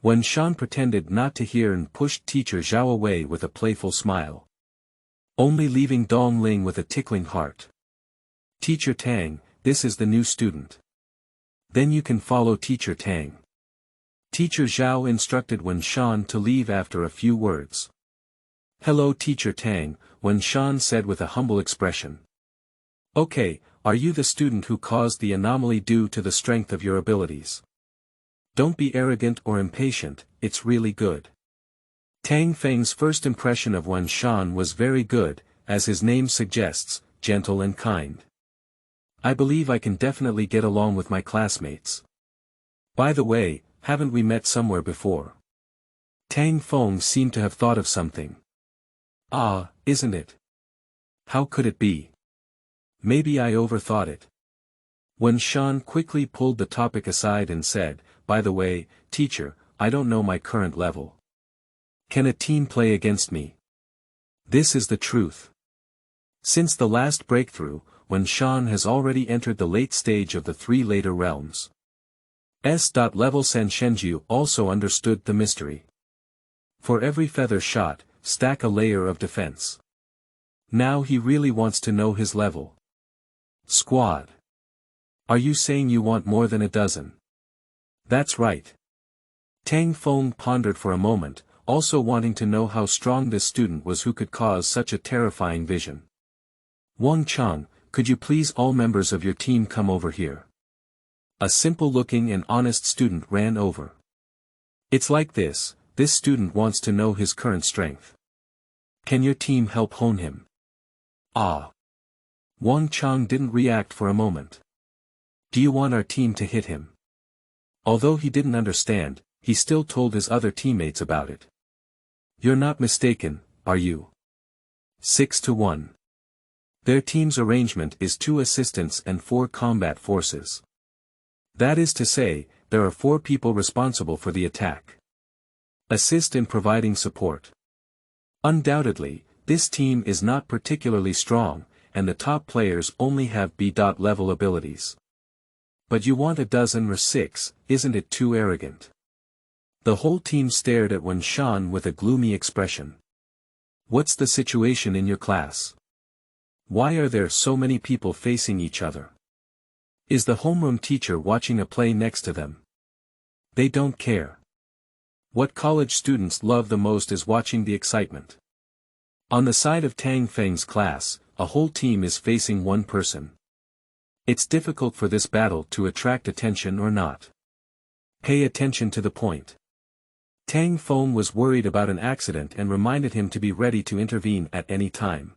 Speaker 1: Wen Shan pretended not to hear and pushed Teacher Zhao away with a playful smile. Only leaving Dongling with a tickling heart. Teacher Tang, this is the new student. Then you can follow Teacher Tang. Teacher Zhao instructed Wen Shan to leave after a few words. Hello Teacher Tang, Wen Shan said with a humble expression. Okay, are you the student who caused the anomaly due to the strength of your abilities? Don't be arrogant or impatient, it's really good. Tang Feng's first impression of Wen Shan was very good, as his name suggests, gentle and kind. I believe I can definitely get along with my classmates. By the way, haven't we met somewhere before? Tang Feng seemed to have thought of something. Ah, isn't it? How could it be? Maybe I overthought it. Wen Shan quickly pulled the topic aside and said, by the way, teacher, I don't know my current level. Can a team play against me? This is the truth. Since the last breakthrough, Wen Shan has already entered the late stage of the three later realms. Level San Shenju also understood the mystery. For every feather shot, stack a layer of defense. Now he really wants to know his level. Squad. Are you saying you want more than a dozen? That's right. Tang Feng pondered for a moment, also wanting to know how strong this student was who could cause such a terrifying vision. Wang Chang, could you please all members of your team come over here? A simple-looking and honest student ran over. It's like this student wants to know his current strength. Can your team help hone him? Ah. Wang Chang didn't react for a moment. Do you want our team to hit him? Although he didn't understand, he still told his other teammates about it. You're not mistaken, are you? 6-1. Their team's arrangement is 2 assistants and 4 combat forces. That is to say, there are 4 people responsible for the attack. Assist in providing support. Undoubtedly, this team is not particularly strong, and the top players only have B.level abilities. But you want a dozen or 6, isn't it too arrogant? The whole team stared at Wen Shan with a gloomy expression. What's the situation in your class? Why are there so many people facing each other? Is the homeroom teacher watching a play next to them? They don't care. What college students love the most is watching the excitement. On the side of Tang Feng's class, a whole team is facing one person. It's difficult for this battle to attract attention or not. Pay attention to the point. Tang Feng was worried about an accident and reminded him to be ready to intervene at any time.